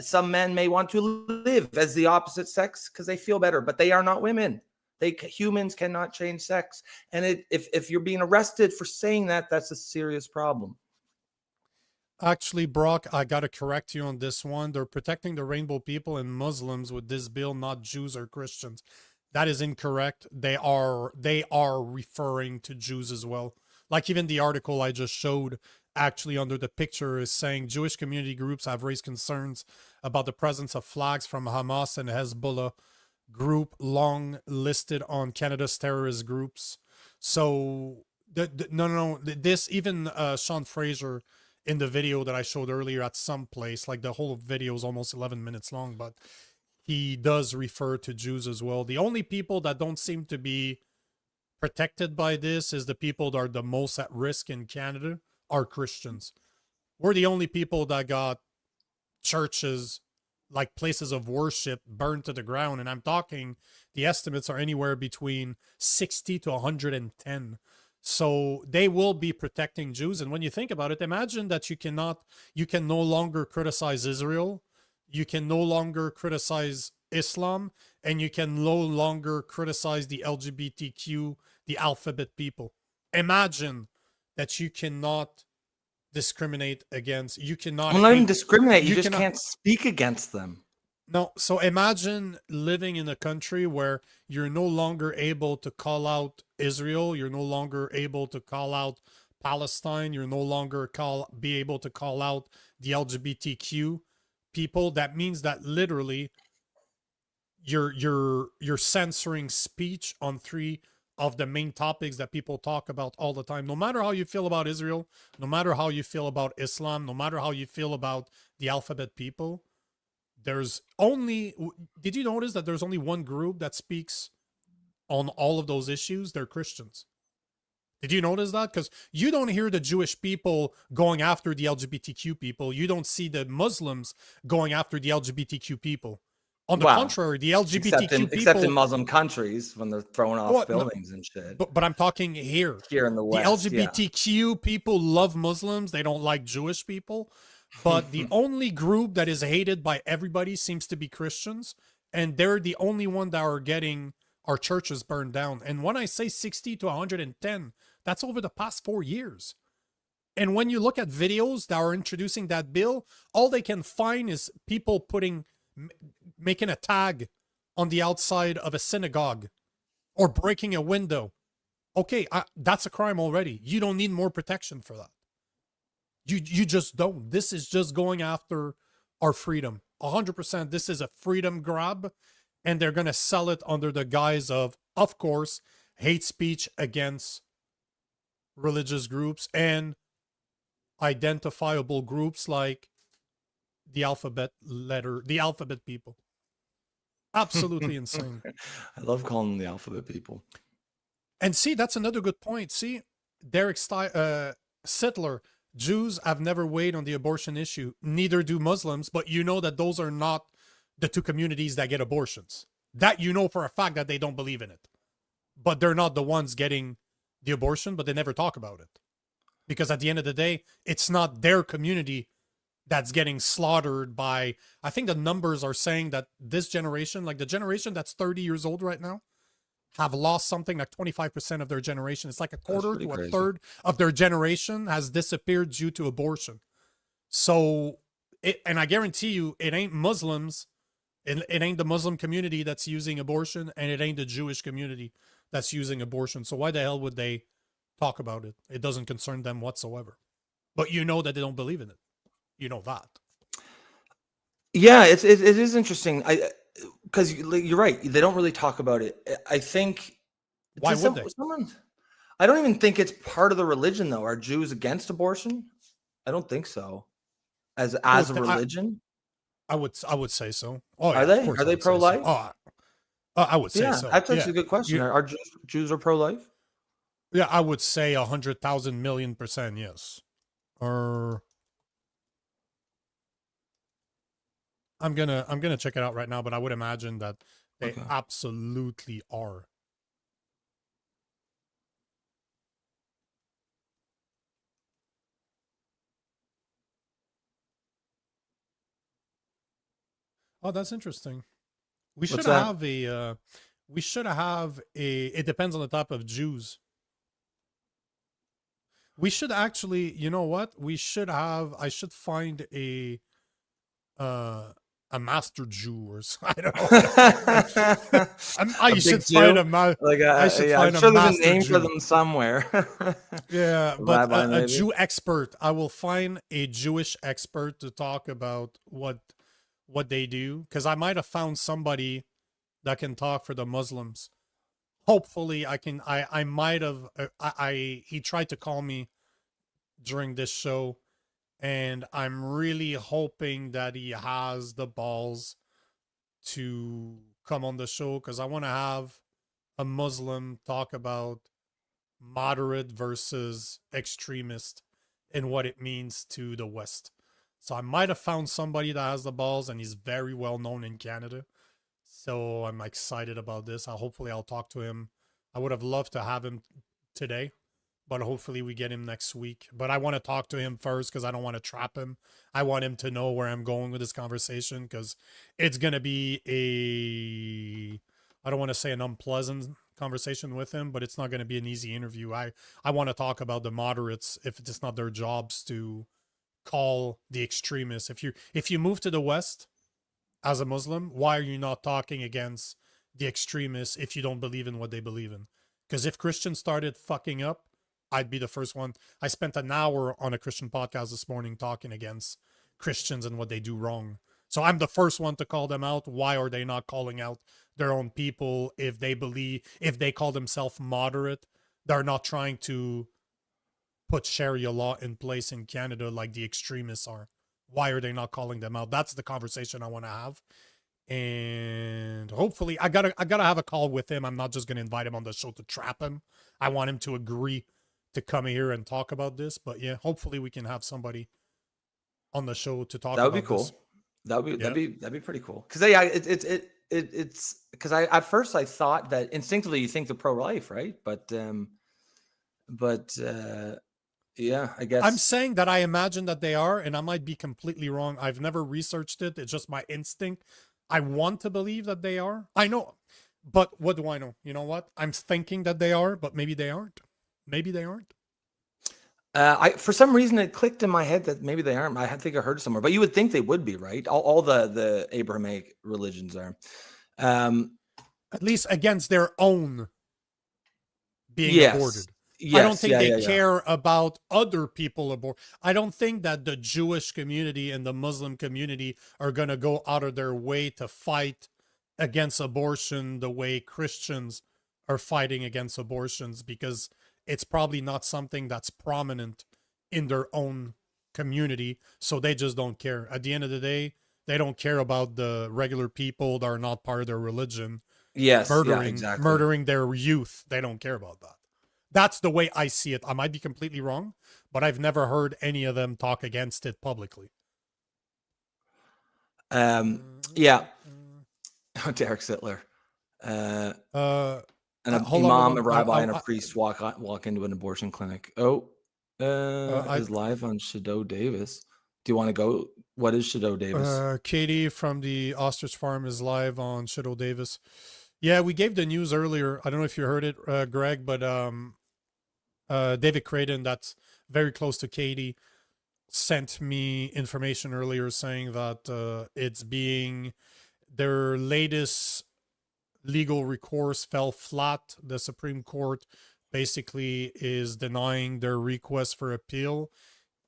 Some men may want to live as the opposite sex because they feel better, but they are not women. Humans cannot change sex. And if you're being arrested for saying that, that's a serious problem. Actually, Brock, I gotta correct you on this one. They're protecting the rainbow people and Muslims with this bill, not Jews or Christians. That is incorrect. They are referring to Jews as well. Like even the article I just showed, actually under the picture, is saying Jewish community groups have raised concerns about the presence of flags from Hamas and Hezbollah group long listed on Canada's terrorist groups. So this even Sean Fraser in the video that I showed earlier at some place, like the whole video is almost 11 minutes long, but he does refer to Jews as well. The only people that don't seem to be protected by this is the people that are the most at risk in Canada are Christians. We're the only people that got churches, like places of worship, burned to the ground. And I'm talking, the estimates are anywhere between 60 to 110. So they will be protecting Jews. And when you think about it, imagine that you can no longer criticize Israel, you can no longer criticize Islam, and you can no longer criticize the LGBTQ, the alphabet people. Imagine that you cannot discriminate against, you cannot... Well, not even discriminate, you just cannot, can't speak against them. No, so imagine living in a country where you're no longer able to call out Israel, you're no longer able to call out Palestine, you're no longer be able to call out the LGBTQ people. That means that literally you're censoring speech on 3 of the main topics that people talk about all the time. No matter how you feel about Israel, no matter how you feel about Islam, no matter how you feel about the alphabet people, there's only... Did you notice that there's only one group that speaks on all of those issues? They're Christians. Did you notice that? Because you don't hear the Jewish people going after the LGBTQ people. You don't see the Muslims going after the LGBTQ people. On the contrary, the LGBTQ people... Except in Muslim countries when they're throwing off buildings and shit. But I'm talking here. Here in the West, the LGBTQ people love Muslims. They don't like Jewish people. But the only group that is hated by everybody seems to be Christians. And they're the only one that are getting our churches burned down. And when I say 60 to 110, that's over the past 4 years. And when you look at videos that are introducing that bill, all they can find is people making a tag on the outside of a synagogue or breaking a window. Okay, that's a crime already. You don't need more protection for that. You just don't. This is just going after our freedom. 100%. This is a freedom grab, and they're going to sell it under the guise of course, hate speech against religious groups and identifiable groups like the alphabet people. Absolutely insane. I love calling them the alphabet people. And see, that's another good point. See, Derek Sittler, Jews have never weighed on the abortion issue. Neither do Muslims, but you know that those are not the 2 communities that get abortions. That you know for a fact that they don't believe in it. But they're not the ones getting the abortion, but they never talk about it. Because at the end of the day, it's not their community that's getting slaughtered by... I think the numbers are saying that this generation, like the generation that's 30 years old right now, have lost something like 25% of their generation. It's like a quarter to a third of their generation has disappeared due to abortion. So, and I guarantee you, it ain't Muslims, it ain't the Muslim community that's using abortion, and it ain't the Jewish community that's using abortion. So why the hell would they talk about it? It doesn't concern them whatsoever. But you know that they don't believe in it. You know that. Yeah, it is interesting. Because you're right, they don't really talk about it. I think... Why would they? I don't even think it's part of the religion, though. Are Jews against abortion? I don't think so. As a religion? I would say so. Oh, are they? Are they pro-life? So. I would say so. That's actually a good question. Are Jews pro-life? Yeah, I would say 100,000 million % yes. Or... I'm gonna check it out right now, but I would imagine that they absolutely are. Oh, that's interesting. We should have a We should have it depends on the type of Jews. We should actually, you know what? I should find a master Jew or I don't know. I should find I should find I'm sure a there's a master name Jew. for them somewhere. Yeah, but Rabbi, a maybe? Jew expert. I will find a Jewish expert to talk about what they do, because I might have found somebody that can talk for the Muslims. Hopefully, I can. I might have. He tried to call me during this show, and I'm really hoping that he has the balls to come on the show, because I want to have a Muslim talk about moderate versus extremist and what it means to the West. So I might have found somebody that has the balls, and he's very well known in Canada. So I'm excited about this. Hopefully I'll talk to him. I would have loved to have him today, but hopefully we get him next week. But I want to talk to him first, because I don't want to trap him. I want him to know where I'm going with this conversation, because it's going to be I don't want to say an unpleasant conversation with him, but it's not going to be an easy interview. I want to talk about the moderates, if it's not their jobs to call the extremists. If you move to the West as a Muslim, why are you not talking against the extremists if you don't believe in what they believe in? Because if Christians started fucking up, I'd be the first one. I spent an hour on a Christian podcast this morning talking against Christians and what they do wrong. So I'm the first one to call them out. Why are they not calling out their own people if they call themselves moderate? They're not trying to put Sharia law in place in Canada like the extremists are. Why are they not calling them out? That's the conversation I want to have. And hopefully I gotta have a call with him. I'm not just gonna invite him on the show to trap him. I want him to agree to come here and talk about this. But yeah, hopefully we can have somebody on the show to talk about this. That would be cool. That'd be pretty cool. Because it's because at first I thought that instinctively you think they're pro-life, right? But yeah, I guess I'm saying that I imagine that they are, and I might be completely wrong. I've never researched it. It's just my instinct. I want to believe that they are. I know, but what do I know? You know what? I'm thinking that they are, but maybe they aren't. Maybe they aren't. For some reason it clicked in my head that maybe they aren't. I think I heard it somewhere, but you would think they would be, right? All the Abrahamic religions are, at least against their own being aborted. Yes, I don't think they care about other people abort. I don't think that the Jewish community and the Muslim community are going to go out of their way to fight against abortion the way Christians are fighting against abortions, because it's probably not something that's prominent in their own community. So they just don't care. At the end of the day, they don't care about the regular people that are not part of their religion. Yes, murdering their youth. They don't care about that. That's the way I see it. I might be completely wrong, but I've never heard any of them talk against it publicly. Yeah. Derek Sittler. An imam, a rabbi, and a priest walk into an abortion clinic. Is live on Shadow Davis. Do you want to go? What is Shadow Davis? Katie from the Ostrich Farm is live on Shadow Davis. Yeah, we gave the news earlier. I don't know if you heard it, Greg, but David Creighton, that's very close to Katie, sent me information earlier saying that their latest legal recourse fell flat. The Supreme Court basically is denying their request for appeal,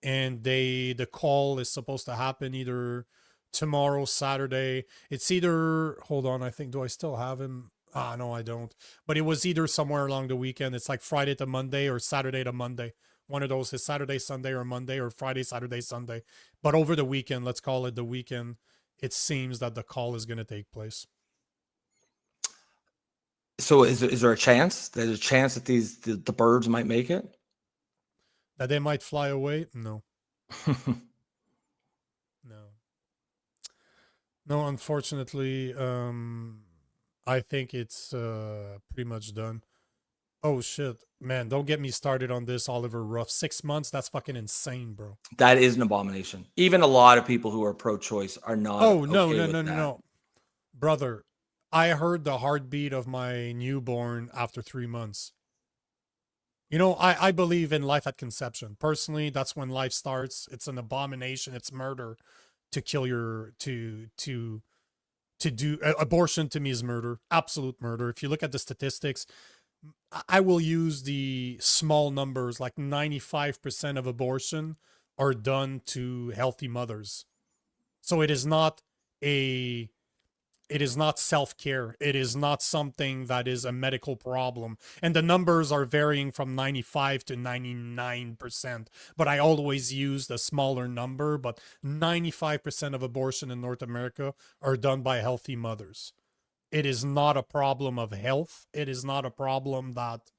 and the call is supposed to happen either tomorrow, Saturday. It's either, hold on, I think, do I still have him? No, I don't. But it was either somewhere along the weekend. It's like Friday to Monday or Saturday to Monday. One of those is Saturday, Sunday, or Monday, or Friday, Saturday, Sunday. But over the weekend, let's call it the weekend, it seems that the call is going to take place. So is there a chance? There's a chance that the birds might make it? That they might fly away? No. No, unfortunately, I think it's pretty much done. Oh, shit. Man, don't get me started on this, Oliver Ruff. 6 months? That's fucking insane, bro. That is an abomination. Even a lot of people who are pro-choice are not. Oh, no. Brother, I heard the heartbeat of my newborn after 3 months. You know, I believe in life at conception. Personally, that's when life starts. It's an abomination. It's murder to kill your to do abortion. To me is murder, absolute murder. If you look at the statistics, I will use the small numbers, like 95% of abortion are done to healthy mothers. So it is not self-care. It is not something that is a medical problem. And the numbers are varying from 95 to 99%. But I always use the smaller number. But 95% of abortion in North America are done by healthy mothers. It is not a problem of health. It is not a problem that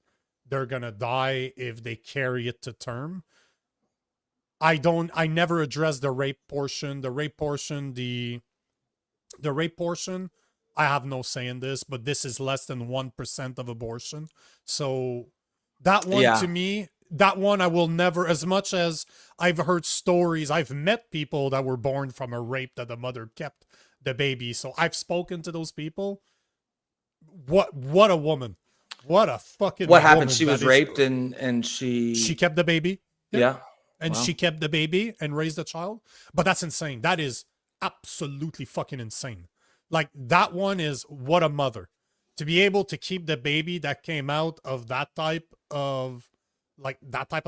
they're going to die if they carry it to term. I never address the rape portion. The rape portion, I have no say in this, but this is less than 1% of abortion. So that one, to me, that one I will never, as much as I've heard stories, I've met people that were born from a rape that the mother kept the baby. So I've spoken to those people. What a woman. What a fucking What happened? woman She was raped and she kept the baby. Yeah. And Wow. she kept the baby and raised the child. But that's insane. That is absolutely fucking insane. Like, that one is what a mother. To be able to keep the baby that came out of that type of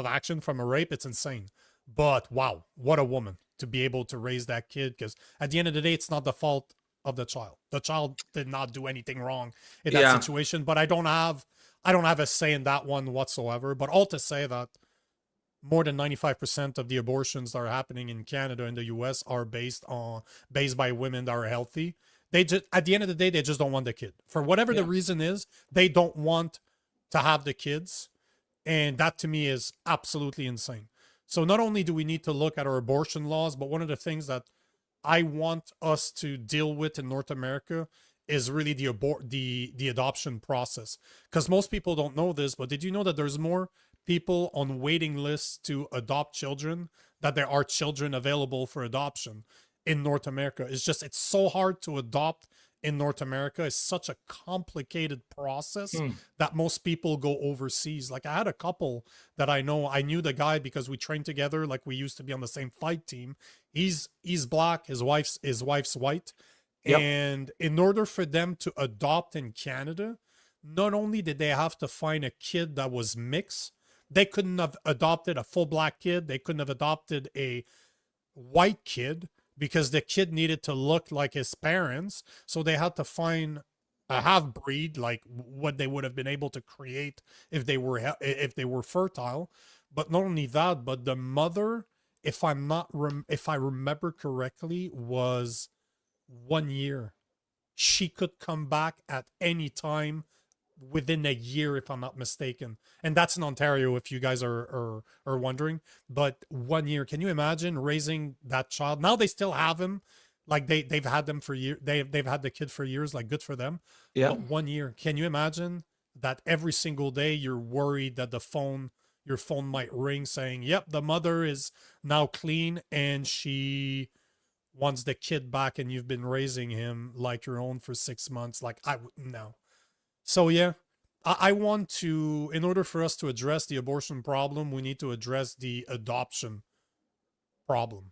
action from a rape, it's insane. But wow, what a woman to be able to raise that kid, because at the end of the day, it's not the fault of the child. The child did not do anything wrong in that situation. But I don't have a say in that one whatsoever. But all to say that more than 95% of the abortions that are happening in Canada and the US are based by women that are healthy. They just, at the end of the day, they just don't want the kid. For whatever the reason is, they don't want to have the kids. And that to me is absolutely insane. So not only do we need to look at our abortion laws, but one of the things that I want us to deal with in North America is really the adoption process. Because most people don't know this, but did you know that there's more people on waiting lists to adopt children that there are children available for adoption in North America? It's so hard to adopt in North America. It's such a complicated process that most people go overseas. Like, I had a couple that I knew the guy because we trained together. Like, we used to be on the same fight team. He's black, his wife's white. Yep. And in order for them to adopt in Canada, not only did they have to find a kid that was mixed, they couldn't have adopted a full black kid. They couldn't have adopted a white kid because the kid needed to look like his parents. So they had to find a half-breed, like what they would have been able to create if they were fertile. But not only that, but the mother, if I remember correctly, was 1 year. She could come back at any time within a year, if I'm not mistaken. And that's in Ontario, if you guys are wondering. But 1 year, can you imagine raising that child? Now they still have him. Like, they've had them for years. They've had the kid for years. Like, good for them. Yeah. But 1 year, can you imagine that every single day you're worried that your phone might ring saying, yep, the mother is now clean and she wants the kid back and you've been raising him like your own for 6 months. Like, no. So yeah, I want to, in order for us to address the abortion problem, we need to address the adoption problem.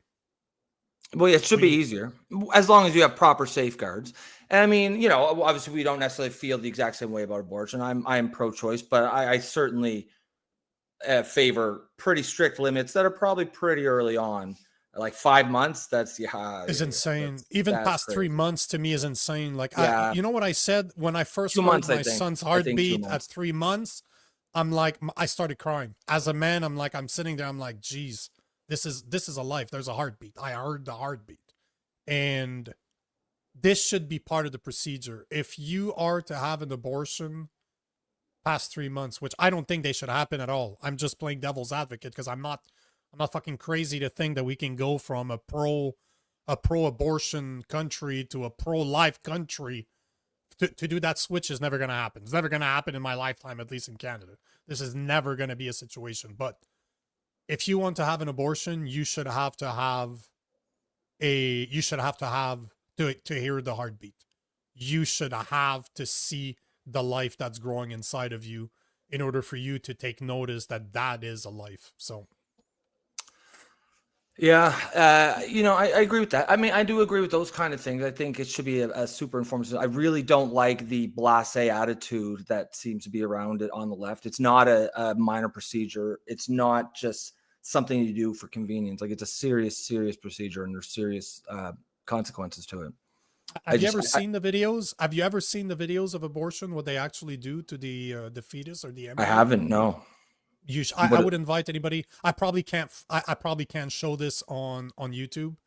Well, yeah, it should be easier as long as you have proper safeguards. And I mean, you know, obviously we don't necessarily feel the exact same way about abortion. I'm pro-choice, but I certainly favor pretty strict limits that are probably pretty early on. Like 5 months, that's is insane. Even past crazy. 3 months to me is insane. Like, you know what I said when I first heard my son's heartbeat at 3 months? I'm like, I started crying. As a man, I'm like, I'm sitting there, I'm like, geez, this is a life. There's a heartbeat. I heard the heartbeat. And this should be part of the procedure. If you are to have an abortion past 3 months, which I don't think they should happen at all. I'm just playing devil's advocate because I'm not fucking crazy to think that we can go from a pro-abortion country to a pro-life country. To do that switch is never going to happen. It's never going to happen in my lifetime, at least in Canada. This is never going to be a situation. But if you want to have an abortion, you should have to hear the heartbeat. you should have to see the life that's growing inside of you in order for you to take notice that that is a life. So Yeah, I agree with that. I mean, I do agree with those kind of things. I think it should be a super informative. I really don't like the blasé attitude that seems to be around it on the left. It's not a minor procedure. It's not just something you do for convenience. Like, it's a serious procedure, and there's serious consequences to it. have you ever seen the videos? Have you ever seen the videos of abortion, what they actually do to the fetus or the embryo? I haven't, no. I would invite anybody. I probably can't show this on YouTube,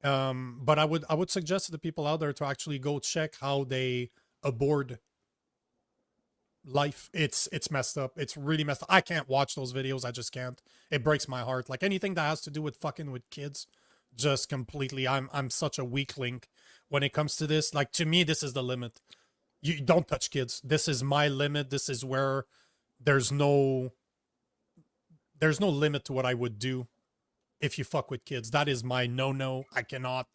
but I would suggest to the people out there to actually go check how they abort life. It's messed up. It's really messed up. I can't watch those videos. I just can't. It breaks my heart. Like, anything that has to do with fucking with kids, just completely. I'm such a weak link when it comes to this. Like, to me, this is the limit. You don't touch kids. This is my limit. This is where there's no limit to what I would do if you fuck with kids. That is my no. I cannot.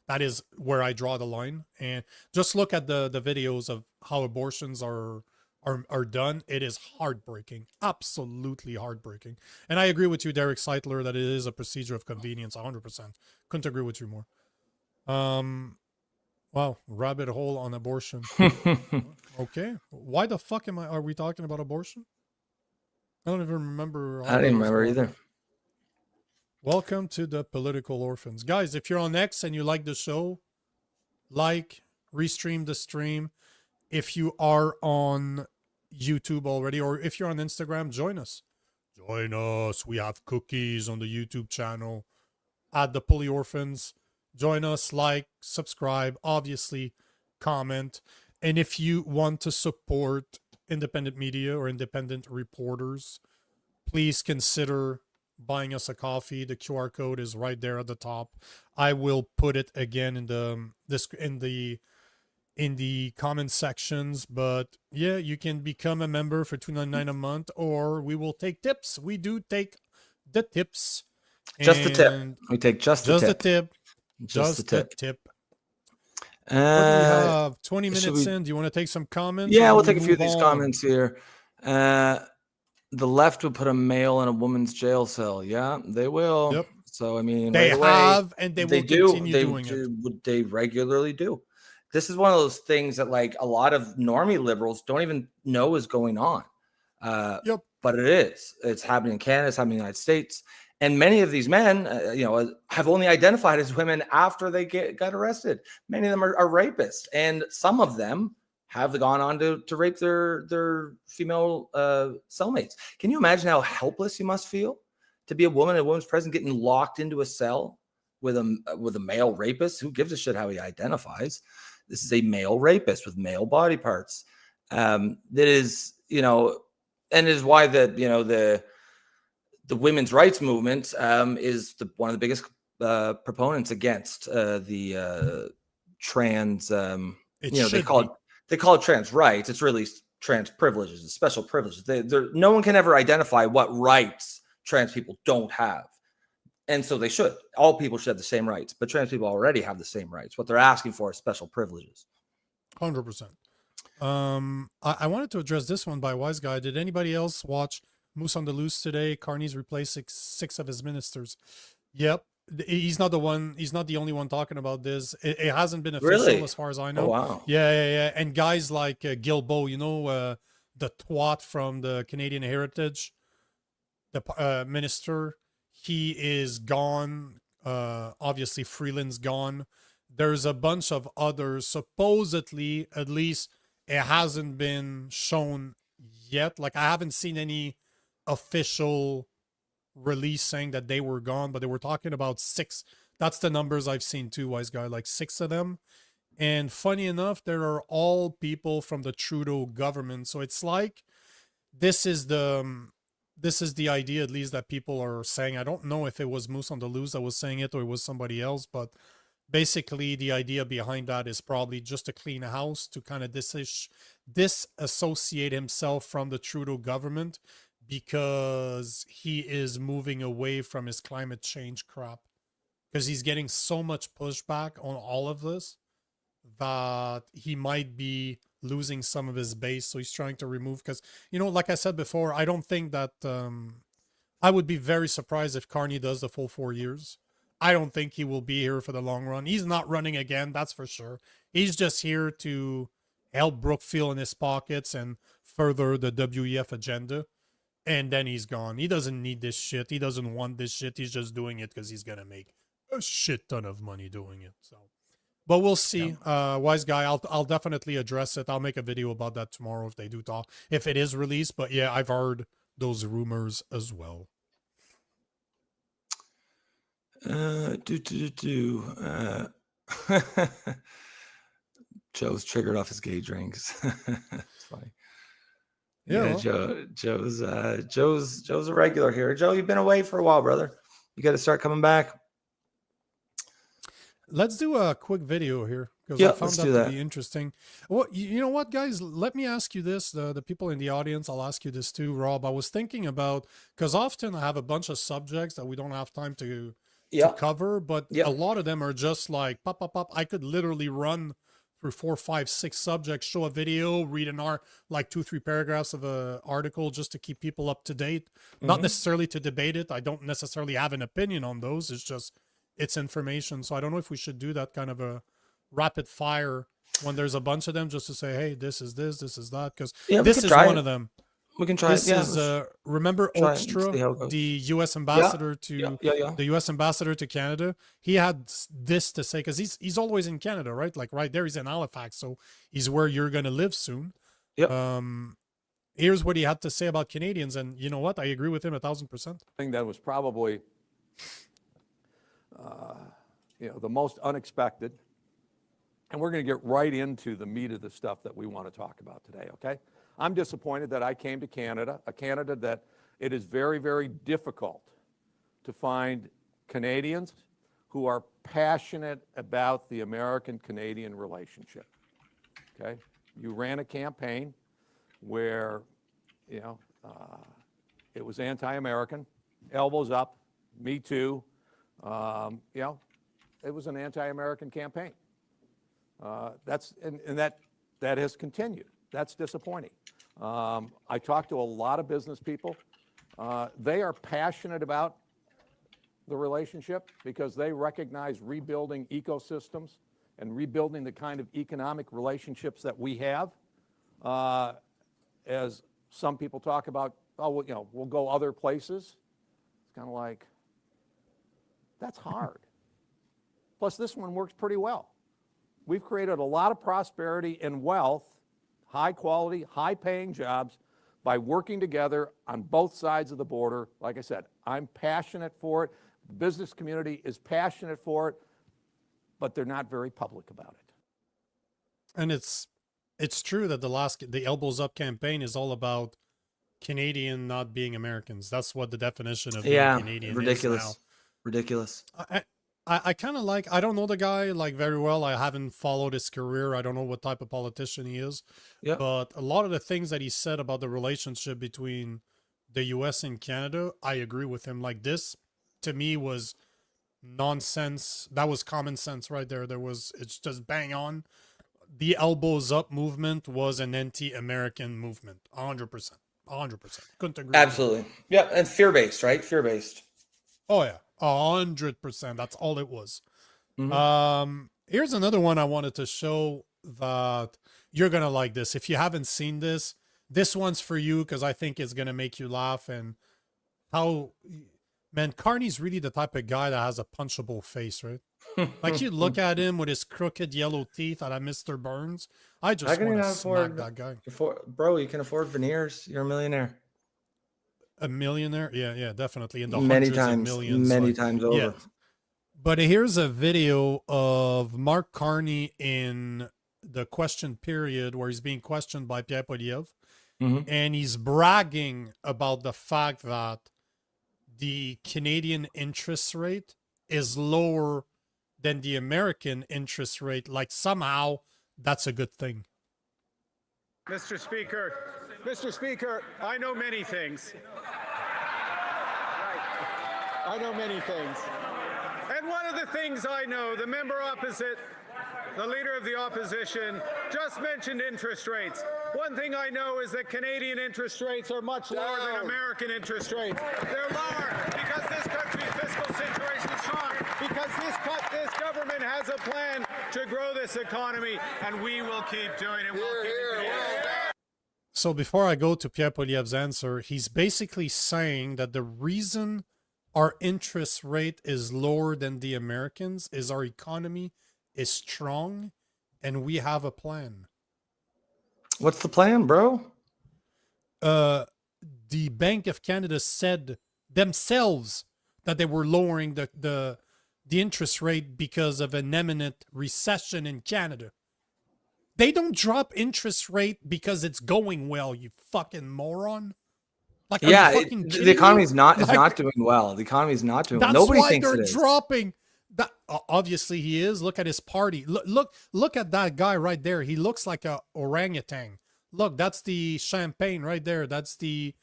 That is where I draw the line. And just look at the videos of how abortions are done. It is heartbreaking. Absolutely heartbreaking. And I agree with you, Derek Seitler, that it is a procedure of convenience. 100%. Couldn't agree with you more. Wow, rabbit hole on abortion. Okay. Why the fuck are we talking about abortion? I don't even remember. I don't even remember either. Welcome to the Political Orphans. Guys, if you're on X and you like the show, like, restream the stream. If you are on YouTube already, or if you're on Instagram, join us. Join us. We have cookies on the YouTube channel at the Poli Orphans. Join us, like, subscribe, obviously, comment. And if you want to support independent media or independent reporters, please consider buying us a coffee. The QR code is right there at the top. I will put it again in the comment sections. But yeah, you can become a member for $2.99 a month, or we will take tips. We do take the tips. Just the tip. We take just the tip. Just the tip. What do we have? 20 minutes in. Do you want to take some comments? Yeah, we'll take a few of these comments here. The left would put a male in a woman's jail cell. Yeah, they will. Yep. So, I mean, they right have, away, and they will continue doing it. They regularly do. This is one of those things that, like, a lot of normie liberals don't even know is going on. Yep. But it is. It's happening in Canada. It's happening in the United States. And many of these men, have only identified as women after they got arrested. Many of them are rapists, and some of them have gone on to rape their female cellmates. Can you imagine how helpless you must feel to be a woman's present, getting locked into a cell with a male rapist? Who gives a shit how he identifies? This is a male rapist with male body parts. That is, and is why the women's rights movement is one of the biggest proponents against the trans. They call it trans rights. It's really trans privileges, special privileges. No one can ever identify what rights trans people don't have, and so they should. All people should have the same rights, but trans people already have the same rights. What they're asking for is special privileges. 100%. I wanted to address this one by Wise Guy. Did anybody else watch Moose on the Loose today? Carney's replaced six of his ministers. Yep. He's not the one. He's not the only one talking about this. It hasn't been official as far as I know. Oh, wow. Yeah. And guys like Guilbeault, the twat from the Canadian Heritage, the minister, he is gone. Obviously, Freeland's gone. There's a bunch of others. Supposedly, at least, it hasn't been shown yet. Like, I haven't seen any official release saying that they were gone, but they were talking about 6. That's the numbers I've seen too, Wise Guy, like 6 of them. And funny enough, there are all people from the Trudeau government. So it's like this is the idea, at least, that people are saying. I don't know if it was Moose on the Loose that was saying it or it was somebody else, but basically the idea behind that is probably just to clean a house, to kind of disassociate himself from the Trudeau government, because he is moving away from his climate change crap, because he's getting so much pushback on all of this that he might be losing some of his base, so he's trying to remove, because, you know, like I said before, I don't think that I would be very surprised if Carney does the full 4 years. I don't think he will be here for the long run. He's not running again, that's for sure. He's just here to help Brookfield in his pockets and further the WEF agenda, and then he's gone. He doesn't need this shit. He doesn't want this shit. He's just doing it because he's gonna make a shit ton of money doing it. So, but we'll see. Wise guy, I'll definitely address it. I'll make a video about that tomorrow if they do talk, if it is released. But yeah, I've heard those rumors as well. Joe's triggered off his gay drinks. It's funny. Yeah, Joe's a regular here. Joe, you've been away for a while, brother. You got to start coming back. Let's do a quick video here, because I found that to be interesting. Well, you know what, guys? Let me ask you this. The people in the audience, I'll ask you this too, Rob. I was thinking about, because often I have a bunch of subjects that we don't have time to cover, but a lot of them are just like pop, pop, pop. I could literally run through 4, 5, 6 subjects, show a video, read like 2, 3 paragraphs of an article just to keep people up to date. Not necessarily to debate it. I don't necessarily have an opinion on those. It's just, it's information. So I don't know if we should do that kind of a rapid fire when there's a bunch of them, just to say, hey, this is this is that, because this is one of them. We can try this it. is remember Ostrich, the U.S. ambassador to the U.S. ambassador to Canada. He had this to say, because he's always in Canada, right? Like right there, he's in Halifax, so he's where you're gonna live soon. Here's what he had to say about Canadians, and you know what? I agree with him 1,000%. I think that was probably the most unexpected, and we're going to get right into the meat of the stuff that we want to talk about today. Okay. I'm disappointed that I came to Canada, a Canada that it is very, very difficult to find Canadians who are passionate about the American-Canadian relationship, okay? You ran a campaign where, it was anti-American, elbows up, me too, it was an anti-American campaign. That has continued. That's disappointing. I talked to a lot of business people. They are passionate about the relationship because they recognize rebuilding ecosystems and rebuilding the kind of economic relationships that we have. As some people talk about, we'll go other places. It's kind of like, that's hard. Plus, this one works pretty well. We've created a lot of prosperity and wealth, high quality, high paying jobs by working together on both sides of the border. Like I said, I'm passionate for it. The business community is passionate for it, but they're not very public about it. And it's true that the Elbows Up campaign is all about Canadian not being Americans. That's what the definition of being Canadian is now. Ridiculous. I kind of like, I don't know the guy like very well. I haven't followed his career. I don't know what type of politician he is. But a lot of the things that he said about the relationship between the US and Canada, I agree with him. Like this, to me, was nonsense. That was common sense right there. It's just bang on. The Elbows Up movement was an anti-American movement. 100%. 100%. Couldn't agree. Absolutely. Yeah, and fear-based, right? Fear-based. Oh, yeah. 100%. That's all it was. Here's another one I wanted to show that you're going to like this. If you haven't seen this, this one's for you because I think it's going to make you laugh. And how, man, Carney's really the type of guy that has a punchable face, right? Like you look at him with his crooked yellow teeth at Mr. Burns. I just want to smack that guy. Bro, you can afford veneers. You're a millionaire. A millionaire? Yeah, definitely. In the many hundreds times, of millions. many times over. Yeah. But here's a video of Mark Carney in the question period where he's being questioned by Pierre Poilievre. And he's bragging about the fact that the Canadian interest rate is lower than the American interest rate. Like somehow that's a good thing. Mr. Speaker, I know many things. I know many things. And one of the things I know, the member opposite the Leader of the Opposition, just mentioned interest rates. One thing I know is that Canadian interest rates are much lower than American interest rates. They're lower because this country's fiscal situation is strong, because this government has a plan to grow this economy, and we will keep doing it. We'll keep it. So before I go to Pierre Poilievre's answer, he's basically saying that the reason our interest rate is lower than the Americans is our economy is strong and we have a plan. What's the plan, bro? The Bank of Canada said themselves that they were lowering the interest rate because of an imminent recession in Canada. They don't drop interest rate because it's going well, you fucking moron. Like, Yeah, the economy's not is not doing well. The economy's not doing well. That's Nobody why thinks they're it is. dropping. That obviously he is. Look at his party. Look at that guy right there. He looks like a orangutan. Look, that's the champagne right there. That's the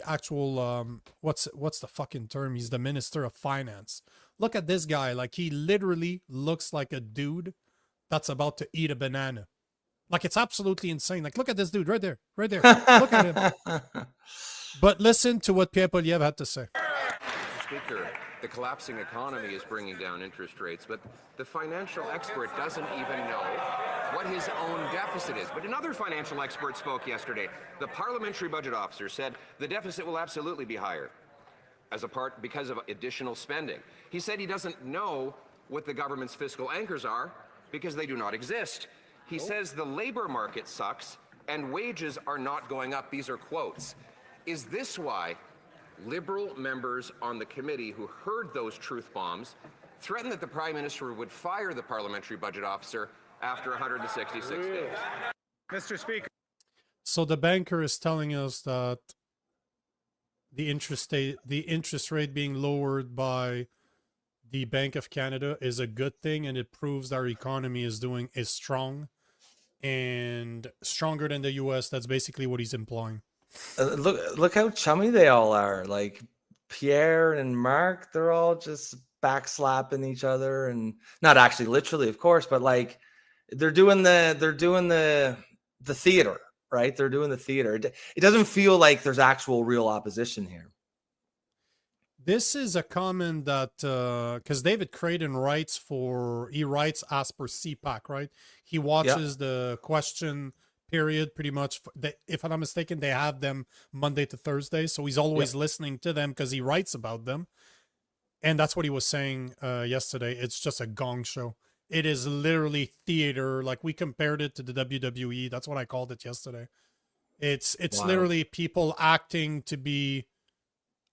actual what's the fucking term? He's the Minister of Finance. Look at this guy. Like, he literally looks like a dude that's about to eat a banana. Like, it's absolutely insane. Like, look at this dude right there. Right there. Look at him. But listen to what Pierre Poilievre had to say. Speaker, the collapsing economy is bringing down interest rates, but the financial expert doesn't even know what his own deficit is. But another financial expert spoke yesterday. The parliamentary budget officer said the deficit will absolutely be higher because of additional spending. He said he doesn't know what the government's fiscal anchors are because they do not exist. He says the labor market sucks and wages are not going up. These are quotes. Is this why Liberal members on the committee who heard those truth bombs threatened that the Prime Minister would fire the parliamentary budget officer after 166 days? Mr. Speaker. So the banker is telling us that the interest rate being lowered by the Bank of Canada is a good thing, and it proves our economy is strong and stronger than the US. That's basically what he's implying. Look how chummy they all are. Like Pierre and Mark, they're all just backslapping each other, and not actually literally, of course, but like they're doing the theater, right? They're doing the theater. It doesn't feel like there's actual real opposition here. This is a comment that because David Creighton writes as per CPAC, right? He watches the question period pretty much. If I'm not mistaken, they have them Monday to Thursday, so he's always listening to them because he writes about them. And that's what he was saying yesterday. It's just a gong show. It is literally theater. Like, we compared it to the WWE. That's what I called it yesterday. It's literally people acting to be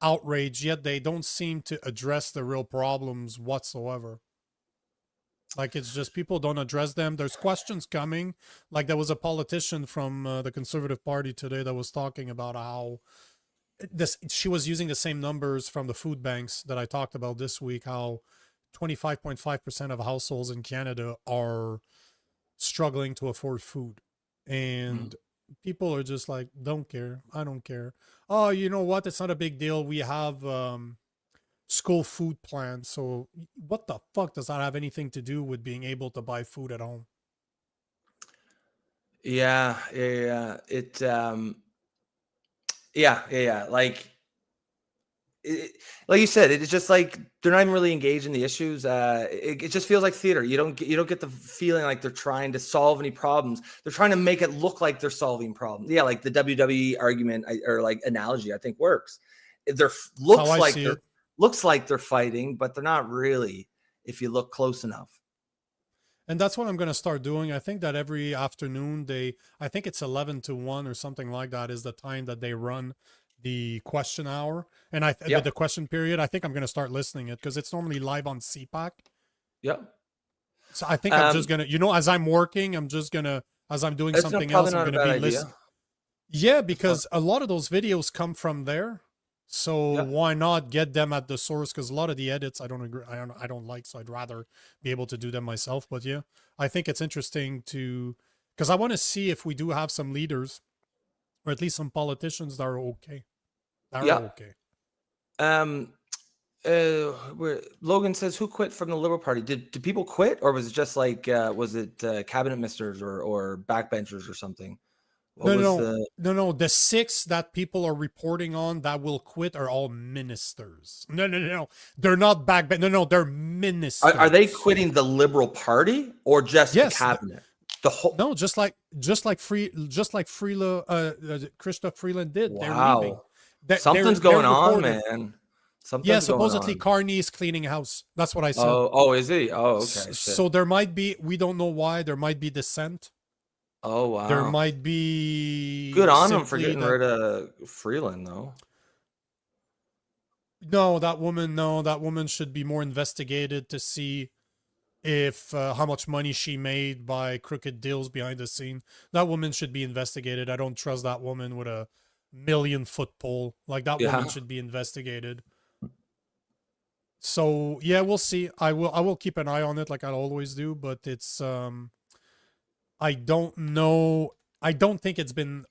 outraged, yet they don't seem to address the real problems whatsoever. Like, it's just people don't address them. There's questions coming. Like, there was a politician from the Conservative Party today that was talking about how she was using the same numbers from the food banks that I talked about this week, how 25.5% of households in Canada are struggling to afford food. And people are just like, don't care. I don't care. Oh, you know what? It's not a big deal. We have school food plans. So what the fuck does that have anything to do with being able to buy food at home? Yeah. Like you said, it's just like they're not even really engaged in the issues. It just feels like theater. You don't get the feeling like they're trying to solve any problems. They're trying to make it look like they're solving problems. Yeah, like the WWE argument or like analogy, I think works. Looks like they're fighting, but they're not really if you look close enough. And that's what I'm going to start doing. I think that every afternoon I think it's 11 to 1 or something like that is the time that they run the question hour and the question period. I think I'm going to start listening it because it's normally live on CPAC. Yep. So I think I'm just going to, as I'm working, as I'm doing something else, I'm going to be listening. Yeah, because a lot of those videos come from there. So why not get them at the source? Because a lot of the edits I don't agree, I don't like, so I'd rather be able to do them myself. But yeah, I think it's interesting because I want to see if we do have some leaders, or at least some politicians that are okay. Okay. where Logan says, who quit from the Liberal Party? Did people quit, or was it just like was it cabinet ministers or backbenchers or something? What was No. The 6 that people are reporting on that will quit are all ministers. No. They're not No, they're ministers. Are they quitting the Liberal Party or just the cabinet? The whole No, just like Christoph Freeland did. Wow. They're leaving. Something's going on, man. Something's supposedly going on. Carney is cleaning house. That's what I said. Oh, is he? Oh, okay. So there might be, we don't know why, there might be dissent. Oh, wow. There might be good on him for getting rid of Freeland, though. No, that woman should be more investigated to see if how much money she made by crooked deals behind the scene. That woman should be investigated. I don't trust that woman with a 1,000,000-foot pole. Like, that woman should be investigated. So yeah, we'll see. I will keep an eye on it like I always do, but it's I don't know. I don't think it's been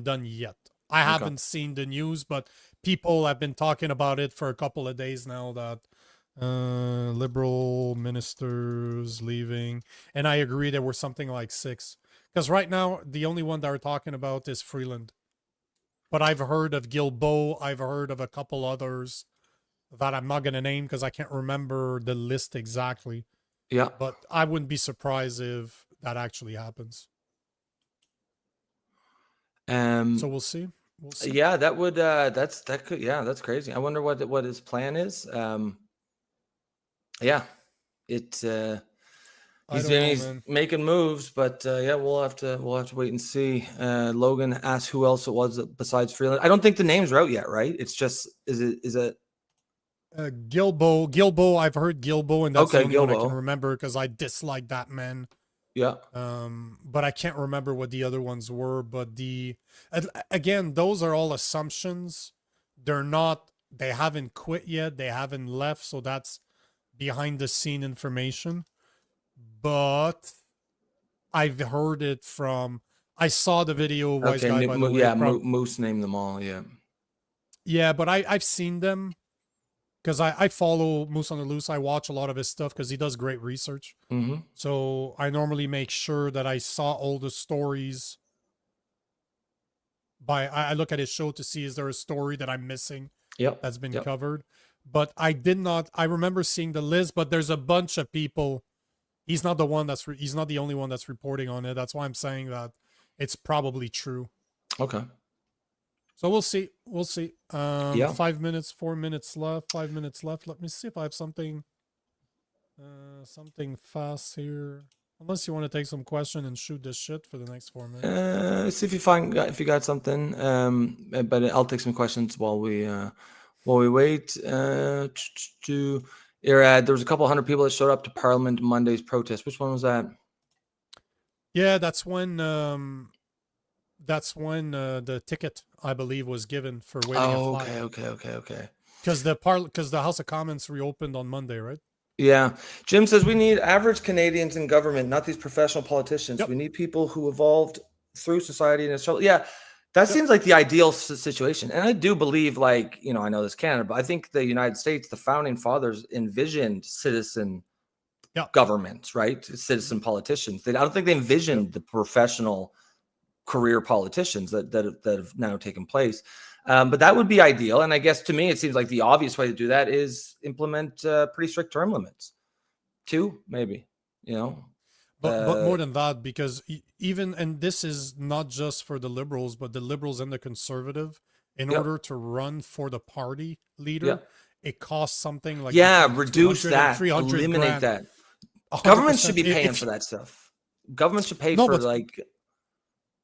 done yet. I haven't seen the news, but people have been talking about it for a couple of days now, that Liberal ministers leaving. And I agree, there were something like 6. Because right now, the only one that we're talking about is Freeland. But I've heard of Guilbeault. I've heard of a couple others that I'm not going to name because I can't remember the list exactly. Yeah. But I wouldn't be surprised if that actually happens. So we'll see. Yeah, that would that's crazy. I wonder what his plan is. Yeah, he's making moves, but yeah, we'll have to wait and see. Logan asked who else it was besides Freeland. I don't think the names are out yet, right? It's just is it Guilbeault. I've heard Guilbeault, and that's the only one I Guilbeault. can remember because I dislike that man. Yeah. But I can't remember what the other ones were. But again, those are all assumptions. They haven't quit yet. They haven't left. So that's behind the scene information. But I've heard it from, I saw the video. Wise guy, by the way, Moose named them all. Yeah. Yeah, but I've seen them. Because I follow Moose on the Loose. I watch a lot of his stuff because he does great research. Mm-hmm. So I normally make sure that I saw all the stories. I look at his show to see, is there a story that I'm missing that's been covered? But I did not. I remember seeing the list, but there's a bunch of people. He's not the only one that's reporting on it. That's why I'm saying that it's probably true. Okay. So we'll see. 5 minutes, 4 minutes left. 5 minutes left. Let me see if I have something fast here. Unless you want to take some question and shoot this shit for the next 4 minutes. See if you got something. But I'll take some questions while we wait. There was a couple hundred people that showed up to Parliament Monday's protest. Which one was that? Yeah, that's when the ticket, I believe, was given for waiting. Oh, okay. Because the House of Commons reopened on Monday, right? Yeah. Jim says we need average Canadians in government, not these professional politicians. Yep. We need people who evolved through society and it's that seems like the ideal situation. And I do believe, like, I know this Canada, but I think the United States, the founding fathers envisioned citizen governments, right? Citizen politicians. I don't think they envisioned the professional career politicians that have now taken place. But that would be ideal. And I guess to me, it seems like the obvious way to do that is implement pretty strict term limits. 2, maybe, But more than that, because and this is not just for the Liberals, but the Liberals and the Conservative, in order to run for the party leader, it costs something like reduce that, eliminate that. Government should be paying for that stuff. Government should pay for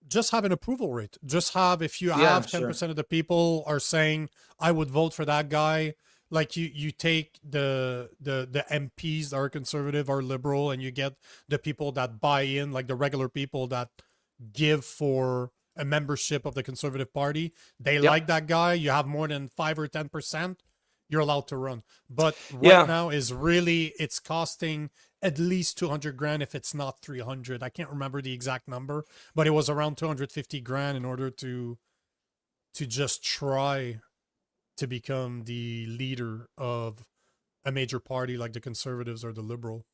just have an approval rate. Just have, if you have 10% of the people are saying, I would vote for that guy, like you take the MPs that are conservative or liberal, and you get the people that buy in, like the regular people that give for a membership of the Conservative Party. They like that guy. You have more than 5 or 10%, you're allowed to run. But right now is really, it's costing at least 200 grand if it's not 300. I can't remember the exact number, but it was around 250 grand in order to just try to become the leader of a major party like the Conservatives or the Liberal.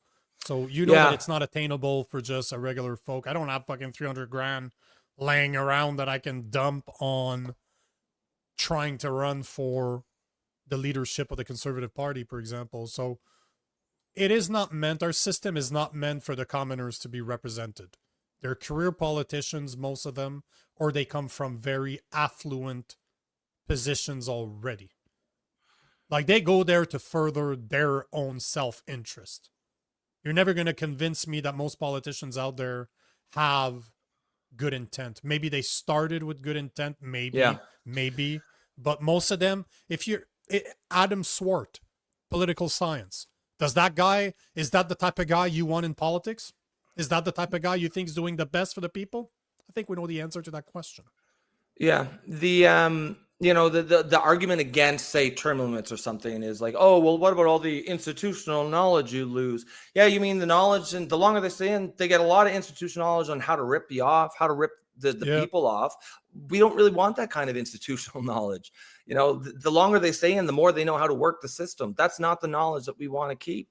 So you know that it's not attainable for just a regular folk. I don't have fucking 300 grand laying around that I can dump on trying to run for the leadership of the Conservative Party, for example. So it is not meant, our system is not meant for the commoners to be represented. They're career politicians, most of them, or they come from very affluent positions already. Like they go there to further their own self-interest. You're never going to convince me that most politicians out there have good intent. Maybe they started with good intent, maybe, but most of them, Adam Swart, political science, is that the type of guy you want in politics? Is that the type of guy you think is doing the best for the people? I think we know the answer to that question. Yeah. The argument against, say, term limits or something is like, oh, well, what about all the institutional knowledge you lose? Yeah, you mean the knowledge, and the longer they stay in, they get a lot of institutional knowledge on how to rip you off, how to rip the people off. We don't really want that kind of institutional knowledge. The longer they stay in, the more they know how to work the system. That's not the knowledge that we want to keep.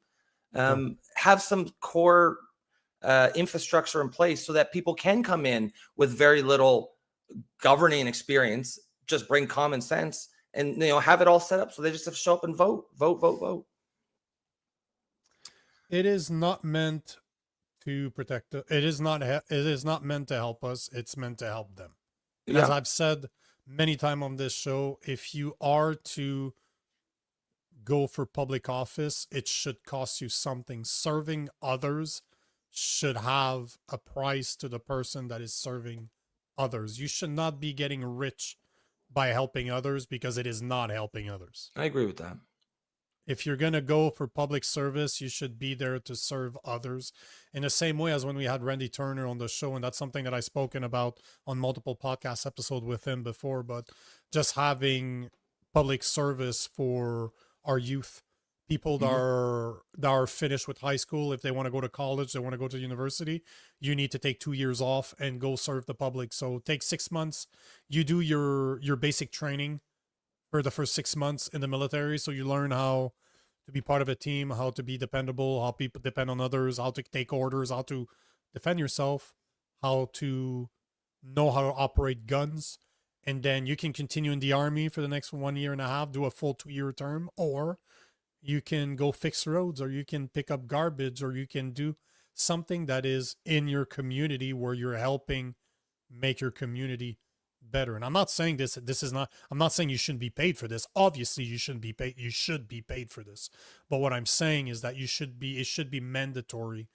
Have some core infrastructure in place so that people can come in with very little governing experience, just bring common sense, and have it all set up so they just have to show up and vote. It is not meant to protect it is not meant to help us, it's meant to help them. As I've said many times on this show, if you are to go for public office, it should cost you something. Serving others should have a price to the person that is serving others. You should not be getting rich by helping others, because it is not helping others. I agree with that. If you're going to go for public service, you should be there to serve others in the same way as when we had Randy Turner on the show. And that's something that I've spoken about on multiple podcast episodes with him before, but just having public service for our youth, people that are finished with high school. If they want to go to college, they want to go to university, you need to take 2 years off and go serve the public. So take 6 months. You do your basic training for the first 6 months in the military. So you learn how to be part of a team, how to be dependable, how people depend on others, how to take orders, how to defend yourself, how to know how to operate guns. And then you can continue in the army for the next 1.5 years, do a full 2-year term, or you can go fix roads, or you can pick up garbage, or you can do something that is in your community where you're helping make your community better. And I'm not saying I'm not saying you shouldn't be paid for this. Obviously you shouldn't be paid. You should be paid for this. But what I'm saying is that it should be mandatory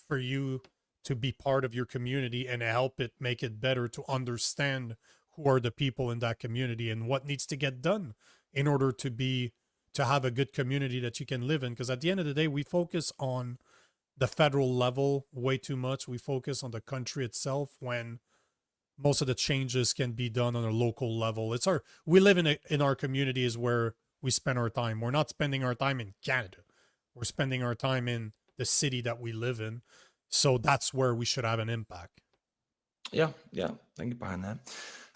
for you to be part of your community and help it make it better, to understand who are the people in that community and what needs to get done in order to have a good community that you can live in. Because at the end of the day, we focus on the federal level way too much. We focus on the country itself when most of the changes can be done on a local level. We live in our community is where we spend our time. We're not spending our time in Canada. We're spending our time in the city that we live in. So that's where we should have an impact. Yeah. Thank you behind that.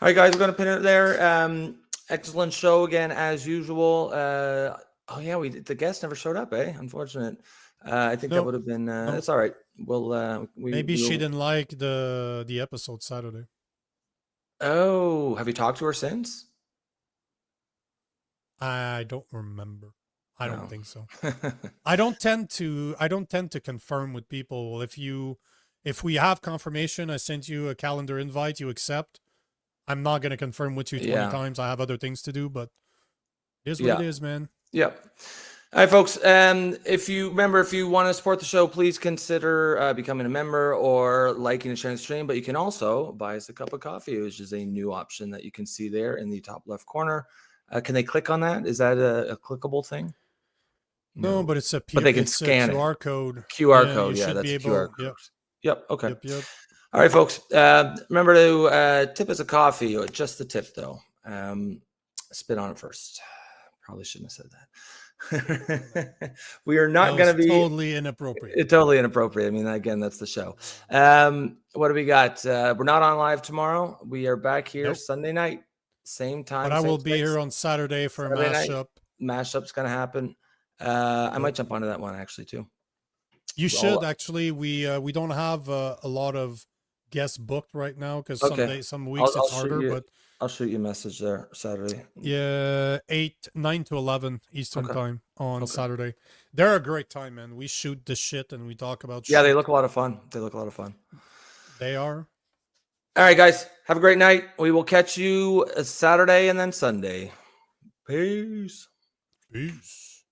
All right, guys, we're going to pin it there. Excellent show again, as usual. The guest never showed up, Unfortunate. I think that would have been, that's all right. Maybe she didn't like the episode Saturday. Oh, have you talked to her since? I don't remember. I don't think so. I don't tend to confirm with people. If we have confirmation, I sent you a calendar invite, you accept. I'm not going to confirm with you 20 times. I have other things to do, but it is what it is, man. Yep. All right, folks. If you want to support the show, please consider becoming a member or liking and sharing the stream. But you can also buy us a cup of coffee, which is a new option that you can see there in the top left corner. Can they click on that? Is that a clickable thing? No, but it's but they can scan QR code. QR code. Yeah, that's a QR code. Yep. Okay. Yep. All right, folks. Remember to tip us a coffee, or just the tip, though. Spit on it first. Probably shouldn't have said that. We are not going to be totally inappropriate. Totally inappropriate. I mean, again, that's the show. What do we got? We're not on live tomorrow. We are back here Sunday night. same time. But I same will be place. here on Saturday for Saturday a night. mashup. Mashup's gonna happen. I might jump onto that one actually too. You So should actually. We don't have a lot of guests booked right now because some weeks I'll it's harder. But I'll shoot you a message there Saturday. yeah, 9 to 11 Eastern time on Saturday. They're a great time, man. We shoot the shit and we talk about. Yeah, shit. they look a lot of fun. They are. All right, guys. Have a great night. We will catch you Saturday and then Sunday. Peace. Peace.